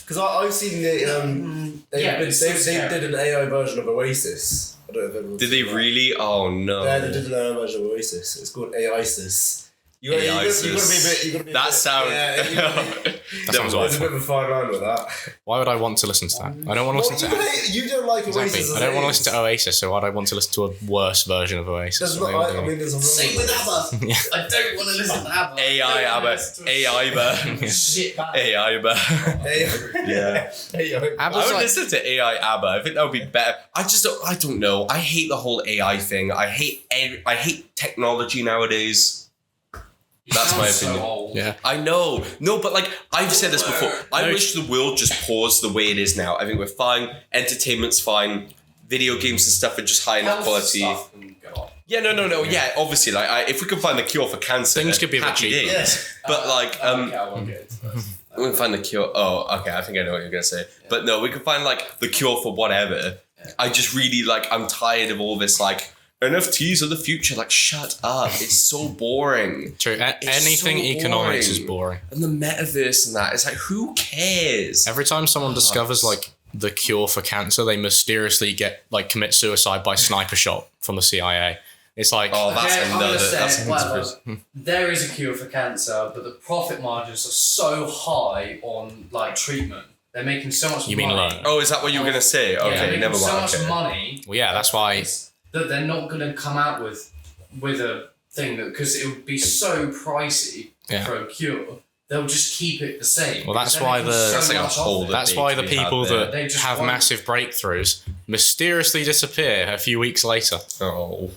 Because I've seen the they Yeah, it's so scary. did an AI version of Oasis. I don't know if everyone's Did they seen that. really? Oh no. Yeah, they did an AI version of Oasis. It's called AISIS. You gotta be a bit. That sounds. That sounds There's a awful. bit of a fine line with that. Why would I want to listen to that? I don't want to listen to You don't like Exactly. Oasis. I don't want to listen to Oasis, so why do I want to listen to a worse version of Oasis? There's not, I mean, there's a Same with ABBA. I don't want to listen to ABBA. AI ABBA. AI Shit bad. AI ABBA. Yeah. I ABBA's would like, listen to AI ABBA. I think that would be better. I don't know. I hate the whole AI thing. I hate technology nowadays. That's my Sounds so opinion. old. yeah. I know. No, but like I've said this before. I No. wish the world just paused the way it is now. I think we're fine. Entertainment's fine. Video games and stuff are just high enough Health quality. stuff can go on. Yeah, no. Yeah, obviously, like if we can find the cure for cancer, Things could be a bit happy cheaper. days. But like, Okay, I won't get into this. we can find the cure. Oh, okay. I think I know what you're gonna say. But no, we can find like the cure for whatever. I just really like. I'm tired of all this like NFTs are the future. Like, shut up. It's so boring. True. Anything so economics boring. is boring. And the metaverse and that. It's like, who cares? Every time someone discovers like the cure for cancer, they mysteriously commit suicide by sniper shot from the CIA. It's like, Oh, that's Okay, I'm gonna another. say, That's well, there is a cure for cancer, but the profit margins are so high on like treatment. They're making so much You mean money. low? Oh, is that what you were gonna say? Yeah, they're Okay, making never so mind. much Okay. money well, yeah, that's why. that they're not going to come out with a thing that, because it would be so pricey Yeah. for a cure. They'll just keep it the same. Well, that's because they're why making the- so That's like a much off whole it. That's debate why the we had people there. that They just have won't. massive breakthroughs mysteriously disappear a few weeks later. Oh.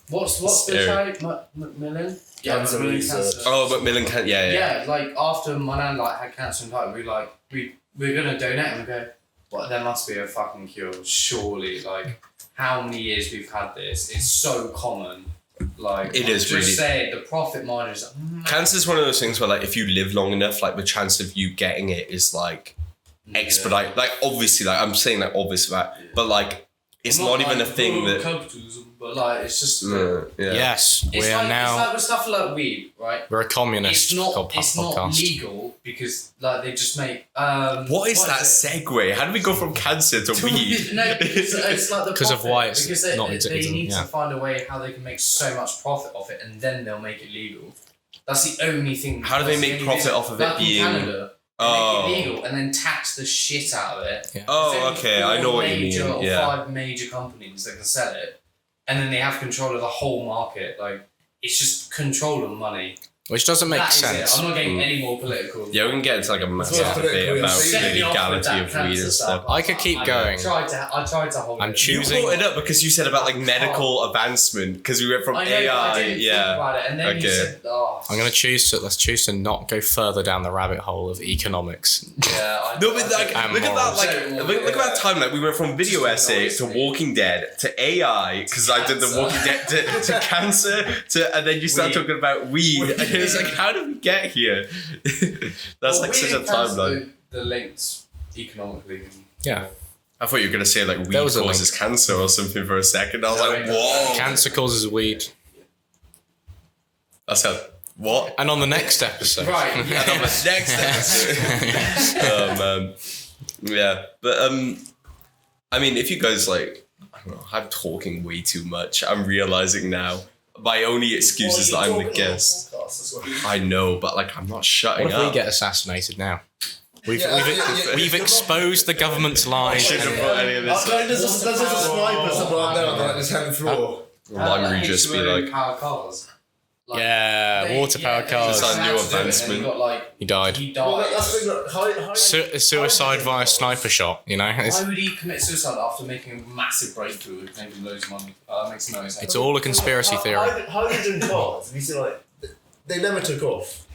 What's the Scary. trade? Macmillan? Yeah, Cancer Macmillan research. cancer. Oh, but Millen can. Yeah. Yeah, like after my nan had cancer and died, we're gonna donate and we go, well, there must be a fucking cure, surely. Like, how many years we've had this? It's so common. Like, It is just really- saying, the profit margins are Cancer's one of those things where, like, if you live long enough, like, the chance of you getting it is like expedite. Like, obviously, like I'm saying, like obvious that, but like it's not even a thing that. capitalism, but like it's just. Yeah. Yes, It's we are like, now. It's like with stuff like weed, right? We're a communist It's not podcast. legal because like they just make. What is that segue? How do we go from cancer to weed? No, it's like the 'Cause of profit, why it's because not they exist- need yeah. to find a way how they can make so much profit off it, and then they'll make it legal. That's the only thing. How do they that's the make only profit reason. off of it Like in being- Canada, they Oh. make it legal and then tax the shit out of it. Yeah. Oh, There's only okay, I 4 know what you major mean. or Yeah. 5 major companies that can sell it, and then they have control of the whole market. Like it's just control of money. Which doesn't make That is sense. it. I'm not getting any more political. Yeah, we can get into like a massive not debate politically about insane. the Set me off with legality that of weed cancer and stuff. stuff. I could keep going. I tried to hold I'm it. choosing- You brought it up because you said about like medical advancement because we went from I know, AI. I didn't think about it, and then you Okay. said, "Oh, I'm gonna let's choose to not go further down the rabbit hole of economics. yeah." No, but like, And look at that, morals. like, So, look at that time. Like, we went from video Just essay to annoys me. Walking Dead to AI because I did the Cancer. Walking Dead to cancer to, and then you start Weed. talking about weed. And It's like, how did we get here? That's like such a timeline. The links economically. Yeah. I thought you were gonna say like weed There was a causes cancer or something for a second. I was like, whoa. Cancer causes weed. That's how. What? And on the next episode. Right. And on the next episode. Oh man. Yeah, but I mean, if you guys like, I don't know, I'm talking way too much. I'm realizing now. My only excuse is that I'm the guest. I know, but like I'm not shutting What if up. we get assassinated now? We've Yeah. exposed the government's lies. Shouldn't have brought any of this. There's a sniper somewhere up there on like this hand floor. Lime just be like, powered cars. Like, Yeah, water-powered cars. It's our new advancement. He died. He Well, died. that's the thing. Like, Suicide via sniper shot, you know? Why would he commit suicide after making a massive breakthrough with making loads of money? That makes no sense. It's all a conspiracy theory. Hydrogen cars. Have you seen like they never took off.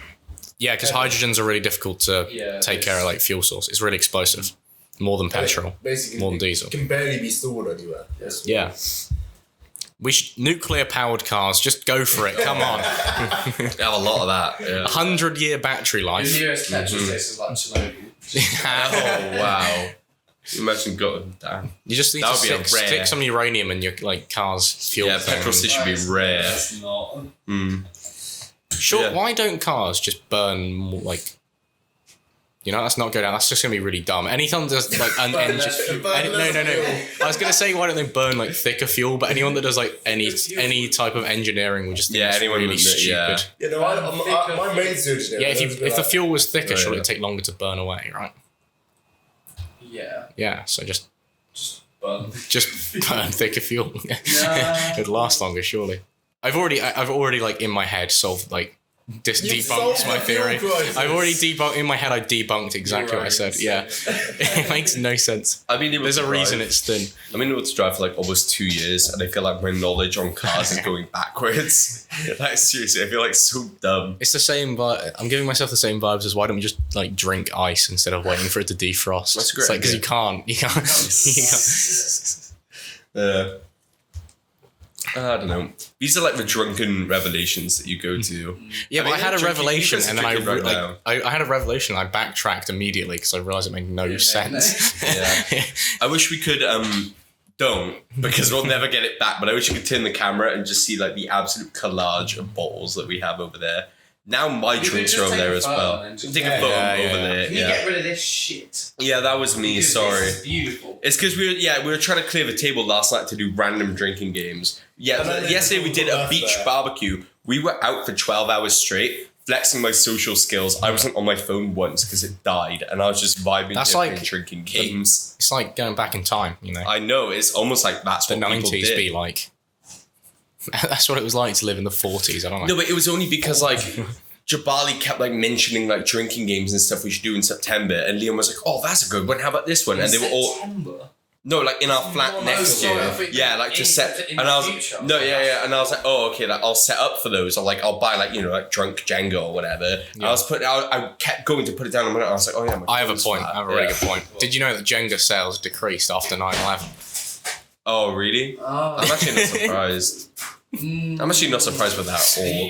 Yeah, because hydrogens are really difficult to Yeah, take care of, like fuel source. It's really explosive. More than petrol. Basically, More than it diesel. can barely be stored anywhere. Yeah. Nuclear-powered cars, just go for it. Come on. have a lot of that. Yeah. 100-year battery The life. nearest petrol station is like Chernobyl. Oh wow. Imagine going down. You just need That to would be a stick rare- some uranium in your like car's fuel. Yeah, thing. petrol station should be rare. That's not. Sure. Yeah. Why don't cars just burn more, like? You know, that's not go down. That's just gonna be really dumb. Anytime there's like an engine, no. I was gonna say why don't they burn like thicker fuel? But anyone that does like any type of engineering would just think it's anyone really would- stupid. yeah. You know, my mate's doing it. Yeah, if the fuel was thicker, Yeah, surely yeah. it'd take longer to burn away, right? Yeah. Yeah, so just Burn. burn thicker fuel. Yeah. It'd last longer, surely. I've already like in my head solved like debunked solved my the fuel theory. crisis. I've already debunked in my head. I debunked exactly what I said. Yeah, it makes no sense. I've been able There's to a reason drive- it's thin. I've been able to drive for like almost 2 years, and I feel like my knowledge on cars is going backwards. Like seriously, I feel like so dumb. It's the same, but I'm giving myself the same vibes as why don't we just like drink ice instead of waiting for it to defrost? That's a great It's like because idea. you can't. I don't know. These are like the drunken revelations that you go to. Yeah, but I had a drinking- revelation, you guys are and then drinking right now. I had a revelation. I backtracked immediately because I realized it made no sense. Yeah. I wish we could don't, because we'll never get it back, but I wish you could turn the camera and just see like the absolute collage of bottles that we have over there. Now my drinks are over there as well. Take a photo over there. Can you get rid of this shit? Yeah, that was me, Because sorry. This is beautiful. It's because we were trying to clear the table last night to do random drinking games. Yeah, And then yesterday we did a left beach there. barbecue. We were out for 12 hours straight, flexing my social skills. I wasn't on my phone once because it died, and I was just vibing That's here like and drinking games. It's like going back in time, you know. I know, it's almost like that's The what people 90s did. be like. That's what it was like to live in the 40s. I don't know. No, but it was only because like Jabali kept like mentioning like drinking games and stuff we should do in September, and Liam was like, "Oh, that's a good one. How about this one?" And they were all September. no, like in our flat no, next sorry, I year. think Yeah, like in- to set. in And the I was future. no, yeah, and I was like, "Oh, okay, like I'll set up for those. Or like I'll buy like like drunk Jenga or whatever." Yeah. I kept going to put it down, and I was like, "Oh yeah." I have a point. I have a really good point. Did you know that Jenga sales decreased after 9/11? Oh really? Oh. I'm actually not surprised. I'm actually not surprised with that at all. Really?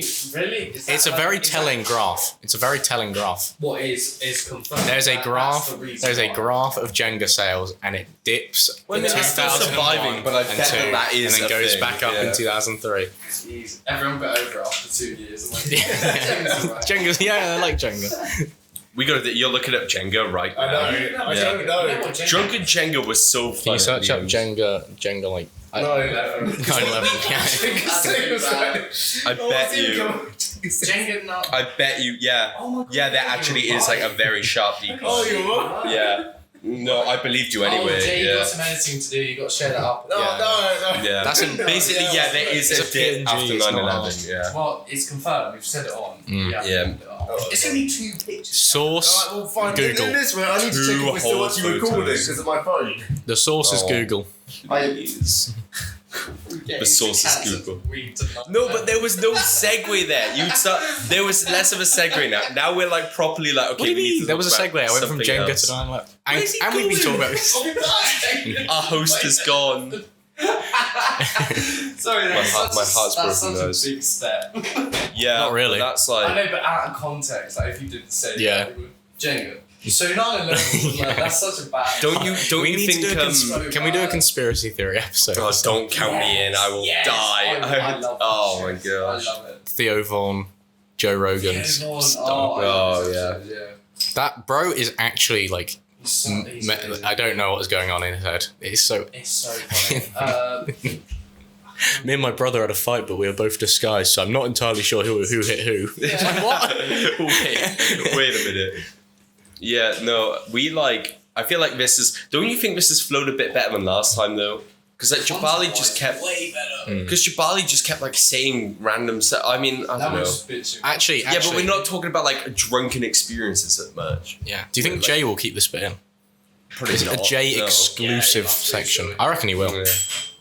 Is that It's a like- very is telling that- graph. It's a very telling graph. What is confirmed? There's a That's graph. the reason There's a why. graph of Jenga sales, and it dips Well, in it's still 2001 surviving, but I and bet 2, that is and then a goes thing, back up yeah. in 2003. Jeez. Everyone got over it after 2 years. I'm like, Jenga, yeah, I like Jenga. We got to. You're looking up Jenga right I now. know. I don't know. Drunken Jenga was so fun. Can you search up Liam. Jenga like? No. 9/11. I bet you. Jenga nut. I bet you. Yeah. Oh my God, Yeah, there actually is like a very sharp decline. Oh, you what? Yeah. No, I believed you Oh, anyway. Jay, you Yeah. got some editing to do. You got to share that up. No, no. Yeah. That's in- basically yeah. There is It's a a dip PNG, after it's not 9/11. Yeah. Well, it's confirmed. We've said it on. Yeah. It's only 2 pictures. Source Alright, well, fine. Google. In this way, I need to check if we're still Two actually whole recording photos. because of my phone. The source is Oh. Google. Please. The source is Google. No, but there was no segue there. You'd start. There was less of a segue now. Now we're like properly like okay. What do you we need mean? to There was a talk segue. I about went from something Jenga else. to 9/11. And we've been talking about this. Our host is gone. Sorry, My heart's that's broken, such guys. a big step. Yeah, Not really. That's I like know, but out of context, like if you didn't say Yeah. that, it would genuine. So 9/11, like, that's such a bad. don't you We need to think do a can we do a conspiracy theory episode? oh, don't count me in, I will Yes, die. I love oh that my shit. gosh. I love it. Theo Vaughn, Joe Rogan's. Yeah, stuff. Oh, yeah. That bro is actually like He's so, he's amazing. I don't know what's going on in his head. It's so. It's so funny. Me and my brother had a fight, but we were both disguised, so I'm not entirely sure who hit who. It's like, what? Wait a minute. Yeah, no, I feel like this is. Don't you think this has flowed a bit better than last time though? Because like Jabali just kept. way better. Because Jabali just kept like saying random stuff. I mean, I That don't know. was a bit too. Actually, Yeah, but we're not talking about like drunken experiences that much. Yeah. Do you think Like- Jay will keep this bit in? Probably Is it a not, Jay no. exclusive Yeah, section? so. I reckon he will. Yeah.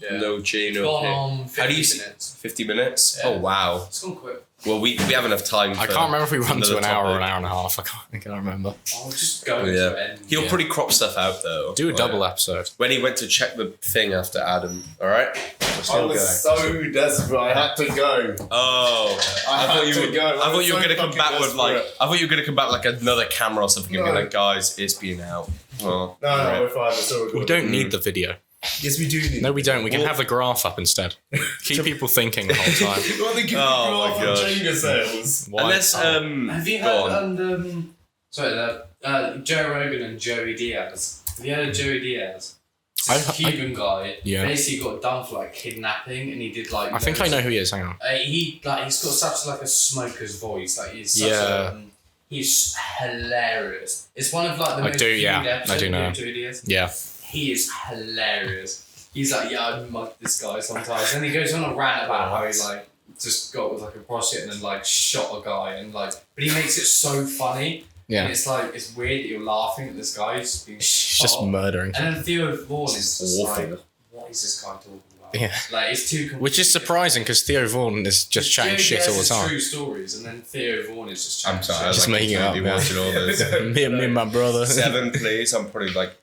Yeah. No Jay, no Gone pay. on 50 How do you minutes. 50 minutes? Yeah. Oh wow. It's gone quick. Well, we have enough time. I for can't remember if we run to another an hour or topic. an hour and a half. I can't remember. I'll just go Yeah. to end. He'll Yeah. probably crop stuff out though. Do a Oh, double yeah. episode. When he went to check the thing after Adam. All right. I was so desperate. I had to go. Oh, I thought had you to were. go. I thought you were so gonna come fucking back with like. desperate. I thought you were gonna come back like another camera or something and be No. like, guys, it's been out. Oh, No, right. we're fine. It's all We good. don't need the video. Yes, we do need. No, we don't. We can Well- have the graph up instead. Keep people thinking the whole time. What the Oh my gosh. Jenga sales. Why? Unless Have you go heard on. Joe Rogan and Joey Diaz? Have you heard of Joey Diaz? This I- Cuban guy. Yeah. Basically got done for like kidnapping, and he did like. I think I know who he is. Hang on. He's got such like a smoker's voice. Like he's such Yeah. he's hilarious. It's one of like the I most do, viewed yeah. episodes. I do know. Joey Diaz. Yeah. He is hilarious. He's like, yeah, I mug this guy sometimes. And he goes on a rant about how he like just got with like a prostitute and then like shot a guy and like, but he makes it so funny. Yeah. And it's like, it's weird that you're laughing at this guy who's being shot. Just murdering. And then Theo Vaughn is just awful. like, what is this guy talking about? Yeah. Like, it's too Which is surprising because Theo Vaughn is just chatting shit all the time. True stories, and then Theo Vaughn is just chatting I'm sorry, shit. Just making it up, yeah. watching all this. me and my brother. 7, please. I'm probably like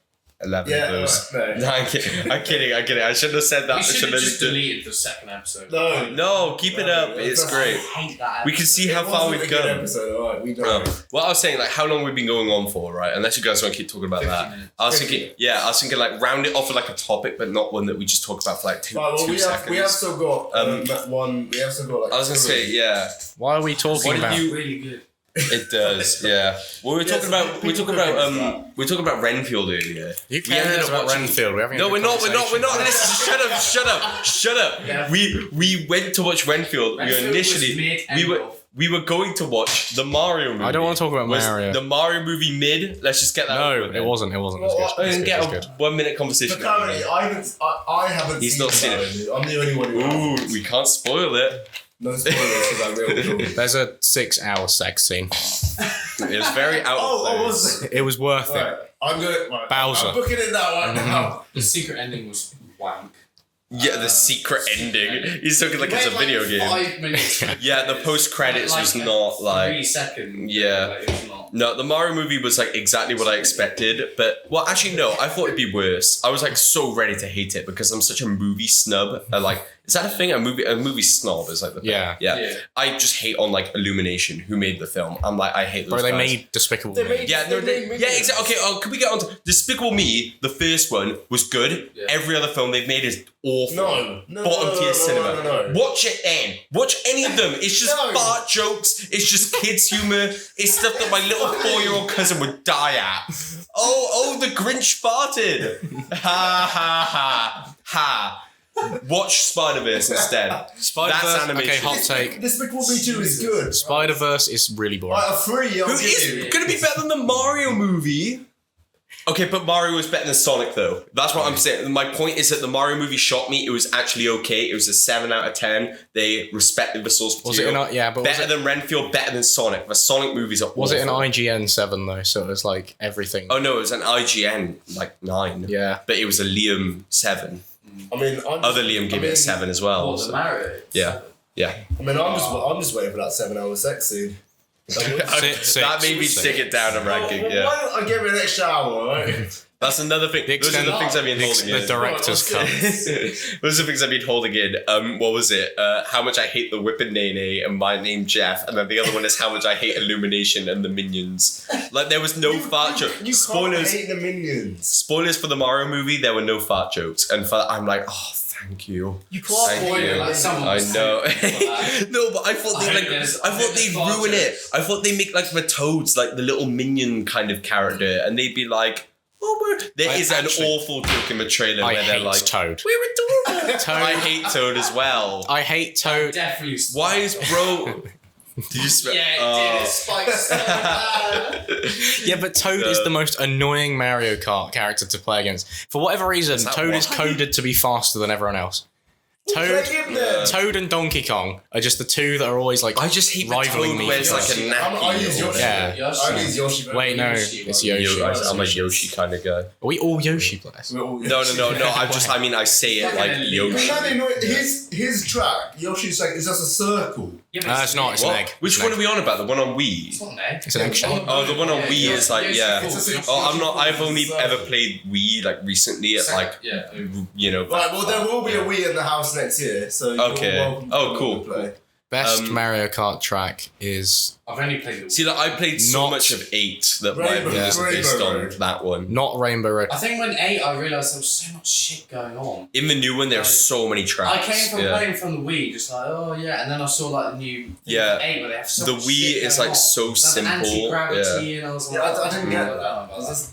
11 Yeah, of those. no. No, I'm kidding. I'm kidding. I shouldn't have said that. I We should should have have just deleted the second episode. No. No, keep it up. It's I great. hate that We can see It how far wasn't we've a good come. episode, alright, we know. Well, I was saying, like, how long we've been going on for, right? Unless you guys want to keep talking about 50 that. minutes. I was 50. thinking, like, round it off with like a topic, but not one that we just talk about for like two Right, well, we seconds. have still got one. We have still got like. I was gonna say, yeah, Why are we talking What did about? you- Really good. it does, yeah. Well, we were talking about Renfield earlier. You We ended cares up about watching- Renfield? We're having a No, good we're not. conversation. Listen, shut up. Yeah. We went to watch Renfield. Renfield was mid and off. We were going to watch the Mario movie. I don't want to talk about Was Mario. the Mario movie mid? Let's just get that. No, over with it then. wasn't. It wasn't as Well, good. I It's didn't good, get it's a good. 1 minute conversation. But currently, I haven't He's seen not seen it. I'm the only one who Ooh, hasn't. we can't spoil it. No spoilers because I will. There's a 6-hour sex scene. It was very out Oh, of I place. was. It was worth Right, it. I'm gonna. Right, Bowser. I'm booking it now. Right now. The secret ending was wank. Yeah, the secret ending. He's talking like it's a Wait, video game. 5 minutes. Yeah, the post credits was Like, not like. 3 seconds. Yeah. Like, it was not. No, the Mario movie was like exactly what I expected, but well, actually no, I thought it'd be worse. I was like so ready to hate it because I'm such a movie snub. Like, is that a thing? A movie snob is like the thing. Yeah. Yeah. I just hate on like Illumination, who made the film. I'm like, I hate those Bro, they guys. made Despicable They Me. made- Yeah, no, They made yeah, exactly. Okay, can we get on to Despicable Me? The first one was good. Yeah. Every other film they've made is awful. No. Bottom tier cinema. No. Watch it then. Watch any of them. It's just No. fart jokes. It's just kids' humor. It's stuff that my little 4-year-old cousin would die at. Oh, the Grinch farted. Ha ha ha ha. Watch Spider-Verse instead. That's Spider-Verse, animation. okay, hot take. Despicable Me 2 is good. Spider-Verse is really boring. Right, a 3. I'll Who give is you. gonna be better than the Mario movie? Okay, but Mario was better than Sonic though. That's what I'm saying. My point is that the Mario movie shocked me. It was actually okay. It was a 7 out of 10. They respected the source Was it material. an but better than Renfield, better than Sonic. The Sonic movies are was it an awful. IGN 7 though? So it was like everything. Oh no, it was an IGN like 9. Yeah. But it was a Liam 7. I mean, Other Liam gave it a 7 as well. What, the so- Mario? Yeah. Yeah. I mean, I'm just waiting for that 7-hour sex scene. Six, That made me six. stick it down a ranking. Well, Yeah. why don't I give it an extra hour, right? That's another thing. Those are the things I've been holding in. The director's cut. Those are the things I've been holding in. What was it? How much I hate the Whip and Nene and My Name Jeff, and then the other one is how much I hate Illumination and the Minions. Like there was no fart joke. You Spoilers. can't hate the Minions. Spoilers for the Mario movie. There were no fart jokes, and I'm like, oh, thank you. You can't Thank spoil you. it. Like someone I was know. saying, No, but I thought they ruin it. I thought they make like the Toads like the little minion kind of character, and they'd be like, "Oh, there is an awful joke in the trailer I where they're hate like, Toad. we're adorable." Toad. I hate Toad as well. I hate Toad. Definitely. Why is bro? Did you spell? Yeah, it did. It spikes so bad. Yeah, but Toad is the most annoying Mario Kart character to play against. For whatever reason, that Toad is why? coded to be faster than everyone else. Toad and Donkey Kong are just the two that are always like I just hate the rivaling Toad me. wears for like a this. nappy. I use or Yoshi. Yeah. I use Yoshi. Wait, no, Yoshi, it's right? Yoshi. I'm a Yoshi kind of guy. Are we all Yoshi players? No. I mean, I say it like Yoshi. No, his track, Yoshi's like, is just a circle. Yeah, but It's not. It's an What? egg. Which It's one an are we on about? The one on Wii? It's not an egg. It's an egg shape. Oh, the one on Wii is like, yeah. It's a Oh, I'm not. I've only ever played Wii like recently at like, Yeah. you know. Right, well, there will be a Wii in the house next year, so you're Okay. welcome to Oh, come cool, and play. Best Mario Kart track is I've only played the. See, like I played so Not- much of 8 that my Rainbow- opinions are based Rainbow on Road. that one. not Rainbow Road. I think when 8, I realised there was so much shit going on. In the new one, there's so many tracks. I came from yeah. playing from the Wii, just like, oh yeah, and then I saw like the new Yeah. 8 where they have so The much Wii shit is, going like, on. so There's simple, anti-gravity and I was like, Yeah, I didn't get that. I was just,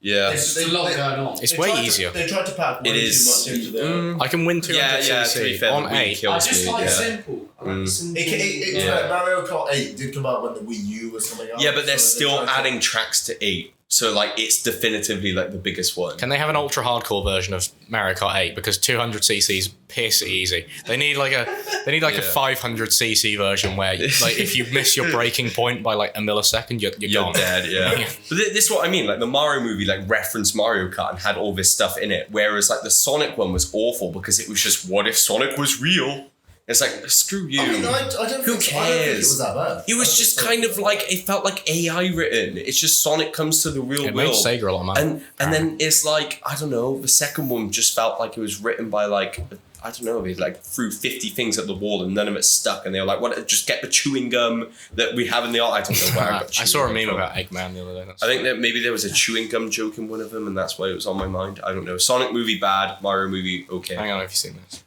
Yeah. there's just a lot going on. It's They way tried to- easier. They tried to pack way It is. too much into the... I can win 200 Yeah, to be cc fair, on the Wii 8. kills I just me, like yeah. simple. I like simple. Yeah. Mario Kart 8 did come out when the Wii U was coming out. Yeah, but they're so they still tried to- adding tracks to 8. So, like, it's definitively, like, the biggest one. Can they have an ultra hardcore version of Mario Kart 8 because 200 cc's piss easy. They need like a Yeah. 500 cc version where like if you miss your breaking point by like a millisecond, you're You're gone. dead, yeah. But this is what I mean. Like the Mario movie, like referenced Mario Kart and had all this stuff in it. Whereas like the Sonic one was awful because it was just, what if Sonic was real? It's like, screw you. I mean, I don't Who think, I don't think it cares? was that bad. It was just kind of like, it felt like AI written. It's just Sonic comes to the real It made world. Sega a lot of money. And then it's like, I don't know, the second one just felt like it was written by like, I don't know, they like threw 50 things at the wall and none of it stuck. And they were like, what, just get the chewing gum that we have in the art. I don't know where I got I saw a chewing meme gum from. about Eggman the other day. That's I think that maybe there was a chewing gum joke in one of them and that's why it was on my mind. I don't know. Sonic movie, bad. Mario movie, okay. Hang on, have you seen this?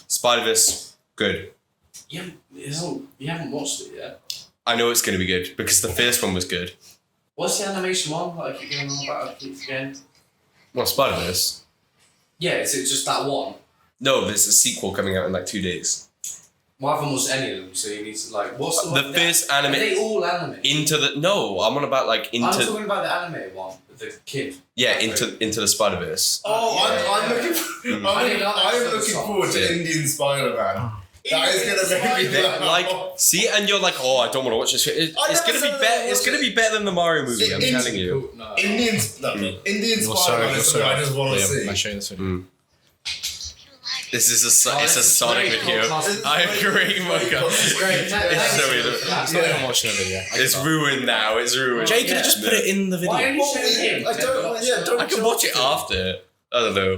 Spider-Verse, good. You haven't watched it yet. I know it's going to be good because the first one was good. What's the animation one that I keep going on about? I keep forgetting. Well, Spider-Verse? Yeah, is it just that one? No, there's a sequel coming out in like 2 days. Well, I haven't watched any of them, so you need to like. What's the The one? first Are anime they all anime? No, I'm on about like I'm into talking about the anime one with the kid. into the Spider-Verse. I'm looking. I'm looking forward to Yeah. Indian Spider-Man. That is gonna make me Like, see, and you're like, oh, I don't want to watch this. It's gonna be better. It's gonna be better than the Mario movie. I'm telling you. No. Indian You're Spider-Man is something I just want to Liam, I'll see. show you this video. This is it's a Sonic video. I agree, Mocha. It's great. It's so weird. It's not even watching a video. It's ruined now. It's ruined. Jay could have just put it in the Why video. are you showing him? I don't. I can watch it after. I don't know.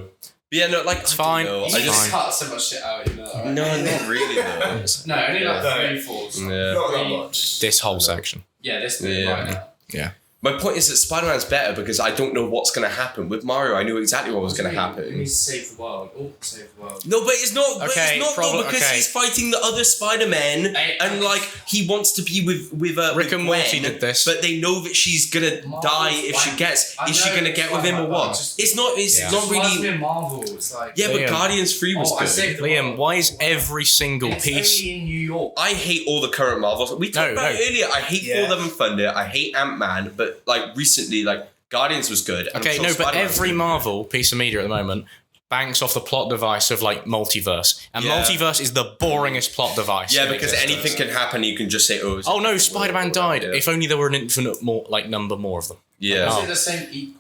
But yeah, no, like it's fine. I You just just cut so much shit out, you know. Right? no, not really though. No, only like Yeah. 3 fours. Yeah. Not that much. This whole section. Yeah, this bit Yeah. right now. Yeah. My point is that Spider-Man's better because I don't know what's going to happen. With Mario, I knew exactly what was going to We happen. need to save the world. Oh, save the world. No, but it's not. But Okay, it's not probably- though, because okay. he's fighting the other Spider-Men, and like he wants to be with Rick and Gwen, Morty did this. but they know that she's gonna die if she gets. I Is she know, gonna it's get with fine, him or but what? just- It's not. It's Yeah. not Reminds me really. of Marvel. It's like Yeah, but Liam. Guardians 3 was Oh, I good. saved the Liam, world. why is every single It's piece... only in New York. I hate all the current Marvels. We talked about it earlier. I hate Yeah. Thor: Love and Thunder. I hate Ant-Man. But like recently, like Guardians was good. and I'm Okay, sure no, but Spider-Man was every good. Marvel piece of media at the moment banks off the plot device of like multiverse. And Yeah. multiverse is the boringest plot device. Yeah, in because existence. anything can happen. You can just say, "Oh, it's Oh no, Spider-Man died. Yeah. If only there were an infinite number more of them. Yeah. Is Oh. it the same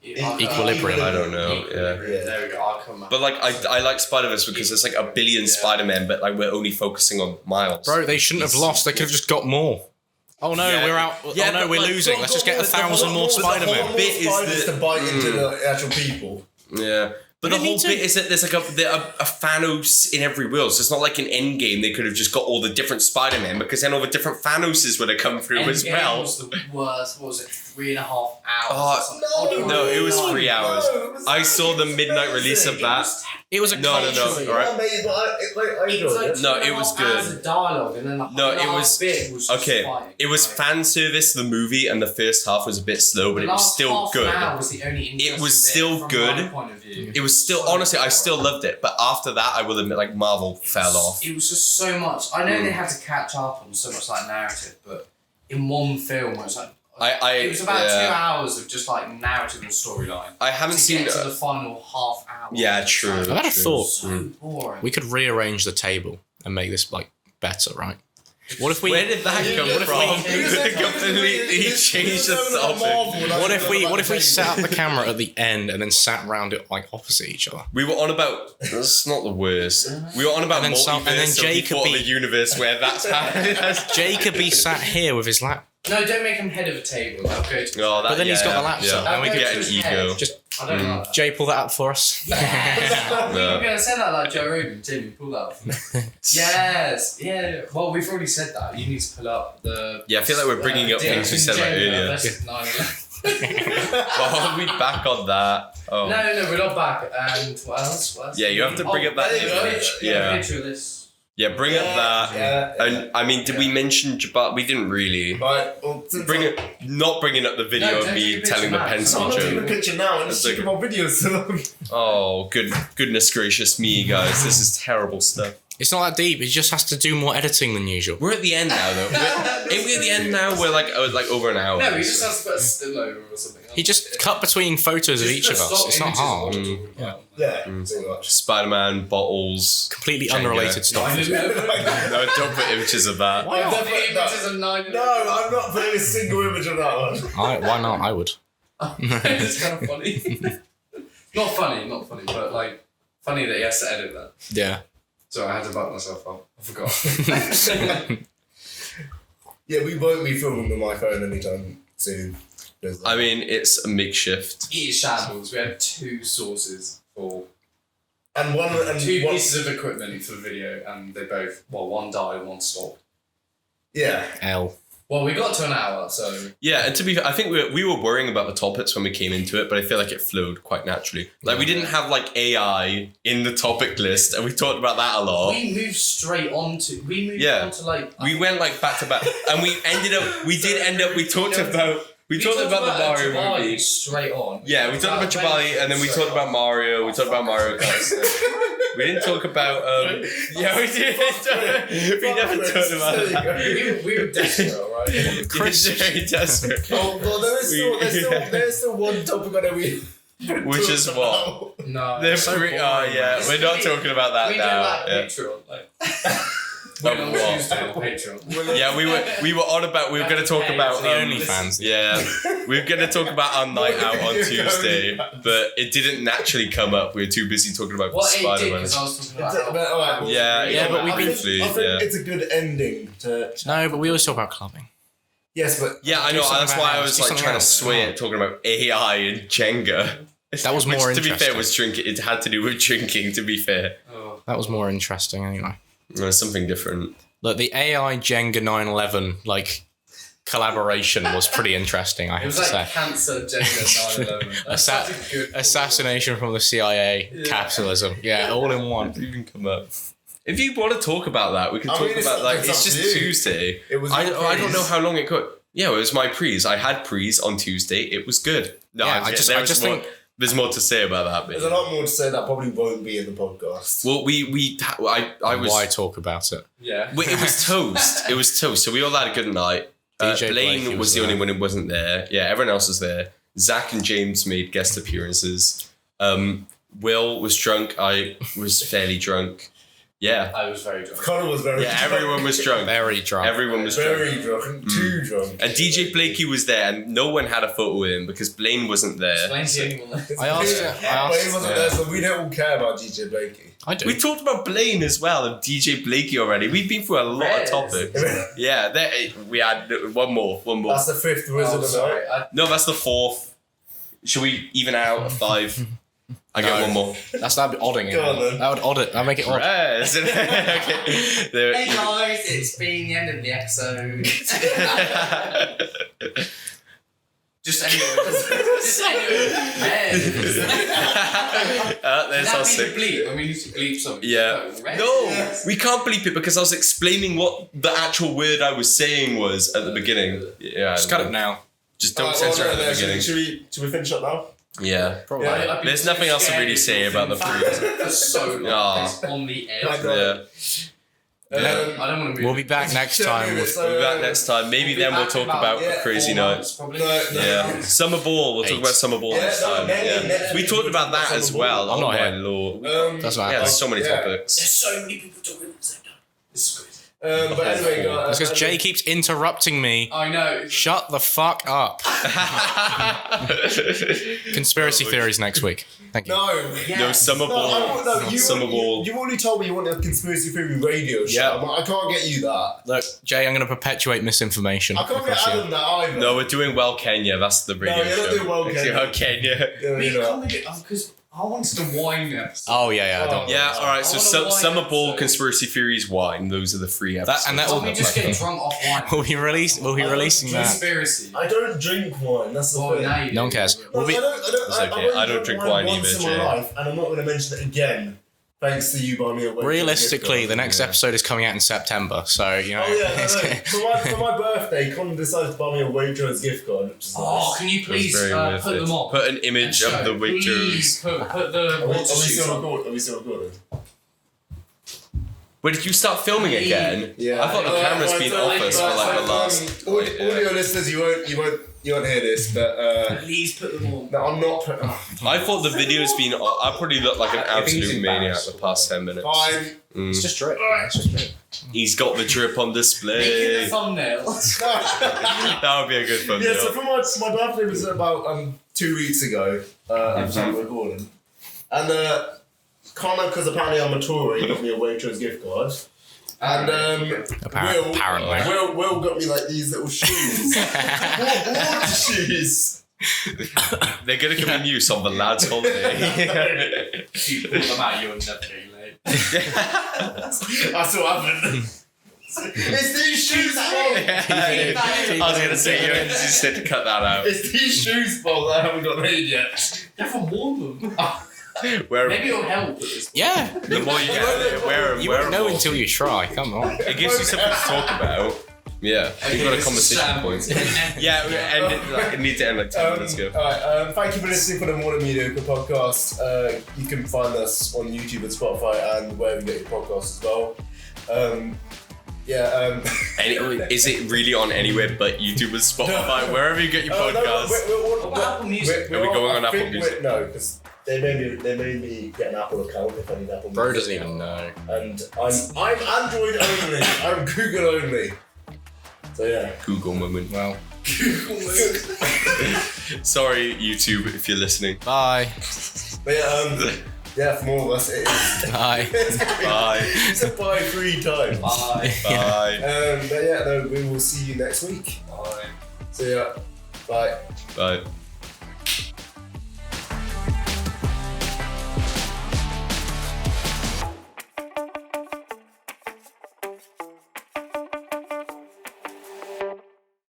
Equilibrium. I don't know. Yeah. There we go. I'll come back. But like I like Spider-Verse because there's like a billion Spider-Men, but like we're only focusing on Miles. Bro, they shouldn't have lost. They could have just got more. Oh no, Yeah. we're out. Yeah, oh no, but, we're like, losing. Let's just get 1,000 more Spider-Man. bit is spiders that- to bite into the actual people. Yeah. But We the didn't whole need to. bit is that there's like a Thanos in every world. So it's not like an Endgame. They could have just got all the different Spider-Men because then all the different Thanoses would have come through as Endgame well. was the worst. What was it? 3.5 hours. Oh, or something. No, it was 3 hours. No, it was I saw the midnight release of that. It was a No, culturally- all right. Yeah, mate, but I It was enjoyed like it. No, it 2.5 was hours good. of dialogue, and then the No, it last was- bit was just Okay, fighting, it was like, fan service, the movie, and the first half was a bit slow, but the it was last still half good. an hour was the only interesting was bit still from good. my point of view. It was still, honestly, I still loved it, but after that, I will admit, like, Marvel fell off. It was just so much. I know they had to catch up on so much like narrative, but in one film, it was like it was about 2 hours of just like narrative and storyline. I haven't To seen. get to the final half hour. Yeah, true. It's I had a like thought. So boring. We could rearrange the table and make this like better, right? What if we? Where did that come What if from? we- Completely changed the topic. What if we set up the camera at the end and then sat round it like opposite each other? We were on about. That's not the worst. We were on about And then multiverse. and then so Jay we could thought be- of a universe where that's happening. Jay could be sat here with his lap. No, don't make him head of a table. That'll go to Oh, that, But then he's got the yeah, laptop, yeah. and we that'll could go get to an his head. ego. Just I don't know. Jay, pull that up for us. Yeah. We were going to say that like Joe Rogan. Jimmy, pull that up. Yes. Yeah. Well, we've already said that. You need to pull up the. Yeah, I feel like we're bringing up things we said, like, earlier. Oh, we back on that. Oh. No, we're not back. And what else? What else? Yeah, you have to bring up that there you go. image. Yeah, Yeah. a picture of this. Yeah, bring up that. Yeah. And I mean, did we mention Jabal? We didn't really. Right, well, since Bring it. Not bringing up the video No, of don't me take a telling the picture now. pencil I'm not taking a joke. picture now, and It's it's taking my videos so long. Oh, goodness gracious me, guys! This is terrible stuff. It's not that deep. He just has to do more editing than usual. We're at the end now, though. Ain't we at the end now? We're like over an hour. No, he just has to put a still over or something. He just cut between photos of each of us. It's not hard. Yeah, pretty much. Spider-Man bottles. Completely Jenga. unrelated stuff. No, don't put images of that. Why not? No, I'm not putting a single image of that one. Why not? I would. It's kind of funny. not funny, but like funny that he has to edit that. Yeah. So I had to back myself up. I forgot. Yeah, we won't be filming with my phone anytime soon. I mean, it's a makeshift. It is shambles. We had 2 sources for and one and 2 one, pieces of equipment for video, and they both one died, one stopped. yeah. L. Well, we got to an hour, so Yeah, and to be fair, I think we were worrying about the topics when we came into it, but I feel like it flowed quite naturally. Like, we didn't have, like, AI in the topic list, and we talked about that a lot. we moved straight on to Yeah. on to like We went, like, back to back, and we talked about the Mario Jabari movie. straight on. Yeah, we talked about Jabali, and then we talked about Mario, we talked about Mario Kart. We didn't talk about, yeah, we did. We never talked about that. We were desperate, right? Chris- Very desperate. Oh, well, there's still one topic on it we. Which is what? No. We're not talking about that we now. do Yeah. like Patreon, like. When on what? Tuesday on Patreon. Yeah, we were on about. We were going to talk about The OnlyFans. Yeah, we were going to talk about our night out on Tuesday, but it didn't naturally come up. We were too busy talking about What it did Spider-Man. was I was talking about how Alright, well, Yeah, but we've I been- think, it's a good ending to. No, but we always talk about clubbing. Yes, but Yeah, I Do know. something That's about why I else. was Do like something trying to else. sway it, talking about AI and Jenga. That was Which, more to be fair, interesting. was drinking. It had to do with drinking. To be fair, Oh. That was more interesting anyway. Something different. Look, the AI Jenga 9/11 like collaboration was pretty interesting. I It have was to like say. cancer, Jenga 9/11. That's such a good Assassination from the CIA, capitalism. Yeah, all in one. Even come up. If you want to talk about that, we can I talk mean, about like it's it's up just to you. Tuesday. It was I your don't know prees. how long it could. Yeah, it was my prees. I had prees on Tuesday. It was good. No, Yeah, I'm I kidding. just think- there's more to say about that. there's a But, lot more to say that probably won't be in the podcast. well, I was. Why talk about it? Yeah. It was toast. It was toast. So we all had a good night. DJ Blaine Blakey was was the only there. one who wasn't there. Yeah, everyone else was there. Zach and James made guest appearances. Will was drunk. I was fairly drunk. Yeah. I was very drunk. Connor was very Yeah, drunk. everyone was drunk. Very drunk. Everyone was drunk. very drunk, too drunk. And DJ Blakey was there, and no one had a photo with him because Blaine wasn't there. Explain to anyone. I asked him- Blaine wasn't there, so we don't all care about DJ Blakey. I do. We talked about Blaine as well and DJ Blakey already. We've been through a lot of topics. Yeah, we had one more. That's the fifth wizard of the night. No, that's the fourth. Should we even out 5? I get one more. That'd be odding it. Go on, then. That would odd it. That'd make it odd. Okay. There- Hey guys, it's been the end of the episode. Just anyway. There's our sick. Bleep. I mean, you should bleep something. Yeah. No, we can't bleep it because I was explaining what the actual word I was saying was at the beginning. Yeah. Just cut it now. Just don't censor it at the beginning. Should we finish up now? Yeah. Probably. Yeah. There's nothing else to really say about the food. For so long. Ah. It's on the edge. Yeah. I don't want to move. We'll be back next time. We'll be back next time. Maybe then we'll talk about Crazy Nights. Yeah. Summer Ball. We'll talk about Summer Ball next time. Yeah. We talked about that as well. I'm not my here. lord. That's Yeah, not there's so many topics. There's so many people talking at the same time. This is crazy. But anyway, guys. That's because Jay keeps interrupting me. I know. Shut the fuck up. Conspiracy theories next week. Thank you. No, Summer Ball. Summer Ball. You already told me you want a conspiracy theory radio show. Yeah. I'm like, I can't get you that. Look, Jay, I'm going to perpetuate misinformation. I can't get across you. Adam that either. No, we're doing Well Kenya. That's the radio you're not show. doing Well Kenya. Well Kenya. Because I wanted to wine episode. Oh, yeah. I don't. Yeah, alright, so I wanna wine Summer Ball, episode. Conspiracy Theories, Wine. Those are the 3 episodes. And that Can will we just get drunk off wine? We'll be releasing that. Conspiracy. I don't drink wine. That's the Well, thing. now you No one do. cares. No, We'll be. It's okay. only I don't drink wine once either, in my Jay. life, and I'm not going to mention it again. Thanks to you buying me a wait. Realistically, the next episode is coming out in September, so you know. Oh yeah, it's no. good. For my birthday, Colin decided to buy me a Waitrose gift card, which is Oh, nice. can you It was please very worth put it. them on? Put an image And of the show. Waitrose. Please put the Are we water shoes still on. recording? Are we still recording? Wait, did you start filming again? Yeah. I thought the camera's been off us for like the last. Audio listeners, you won't hear this, but Please put them on. no, I'm not putting. I thought the video's been. I probably looked like an I think he's absolute maniac embarrassed. the past 10 minutes. Fine. It's just drip. It's just drip. He's got the drip on Making display. the thumbnail. That would be a good thumbnail. Yeah, so for my birthday was about 2 weeks ago. I'm recording, and Connor, because apparently I'm a Tory, he got me a Waitrose gift card. And Apparently. Will got me like these little shoes, water shoes. They're gonna come in use on the lads' holiday. You pull them out, you're never getting laid. That's what happened. It's these shoes, Paul. I was gonna say you just said to cut that out. It's these shoes, Paul, that I haven't got made yet. You haven't worn them. Wear Maybe it'll help. Yeah. the more you get, wear them. You won't know until you try. Come on. It gives you something to talk about. Yeah, you've got a conversation point. Yeah, it needs to end like 10 minutes ago. Alright, thank you for listening for the More Than Mediocre podcast. You can find us on YouTube and Spotify and wherever you get your podcasts as well. Is it really on anywhere but YouTube and Spotify? Wherever you get your podcasts. Apple Music. Are we going on Apple Music? No, because they made me get an Apple account if I need Apple Music. Bro doesn't even know. And I'm Android only. I'm Google only. So yeah. Google moment. Well, Sorry, YouTube, if you're listening. bye. But yeah, from all of us, it is. Bye. Bye. It's a bye 3 times. Bye. Bye. But yeah, no, we will see you next week. Bye. So yeah, bye. Bye.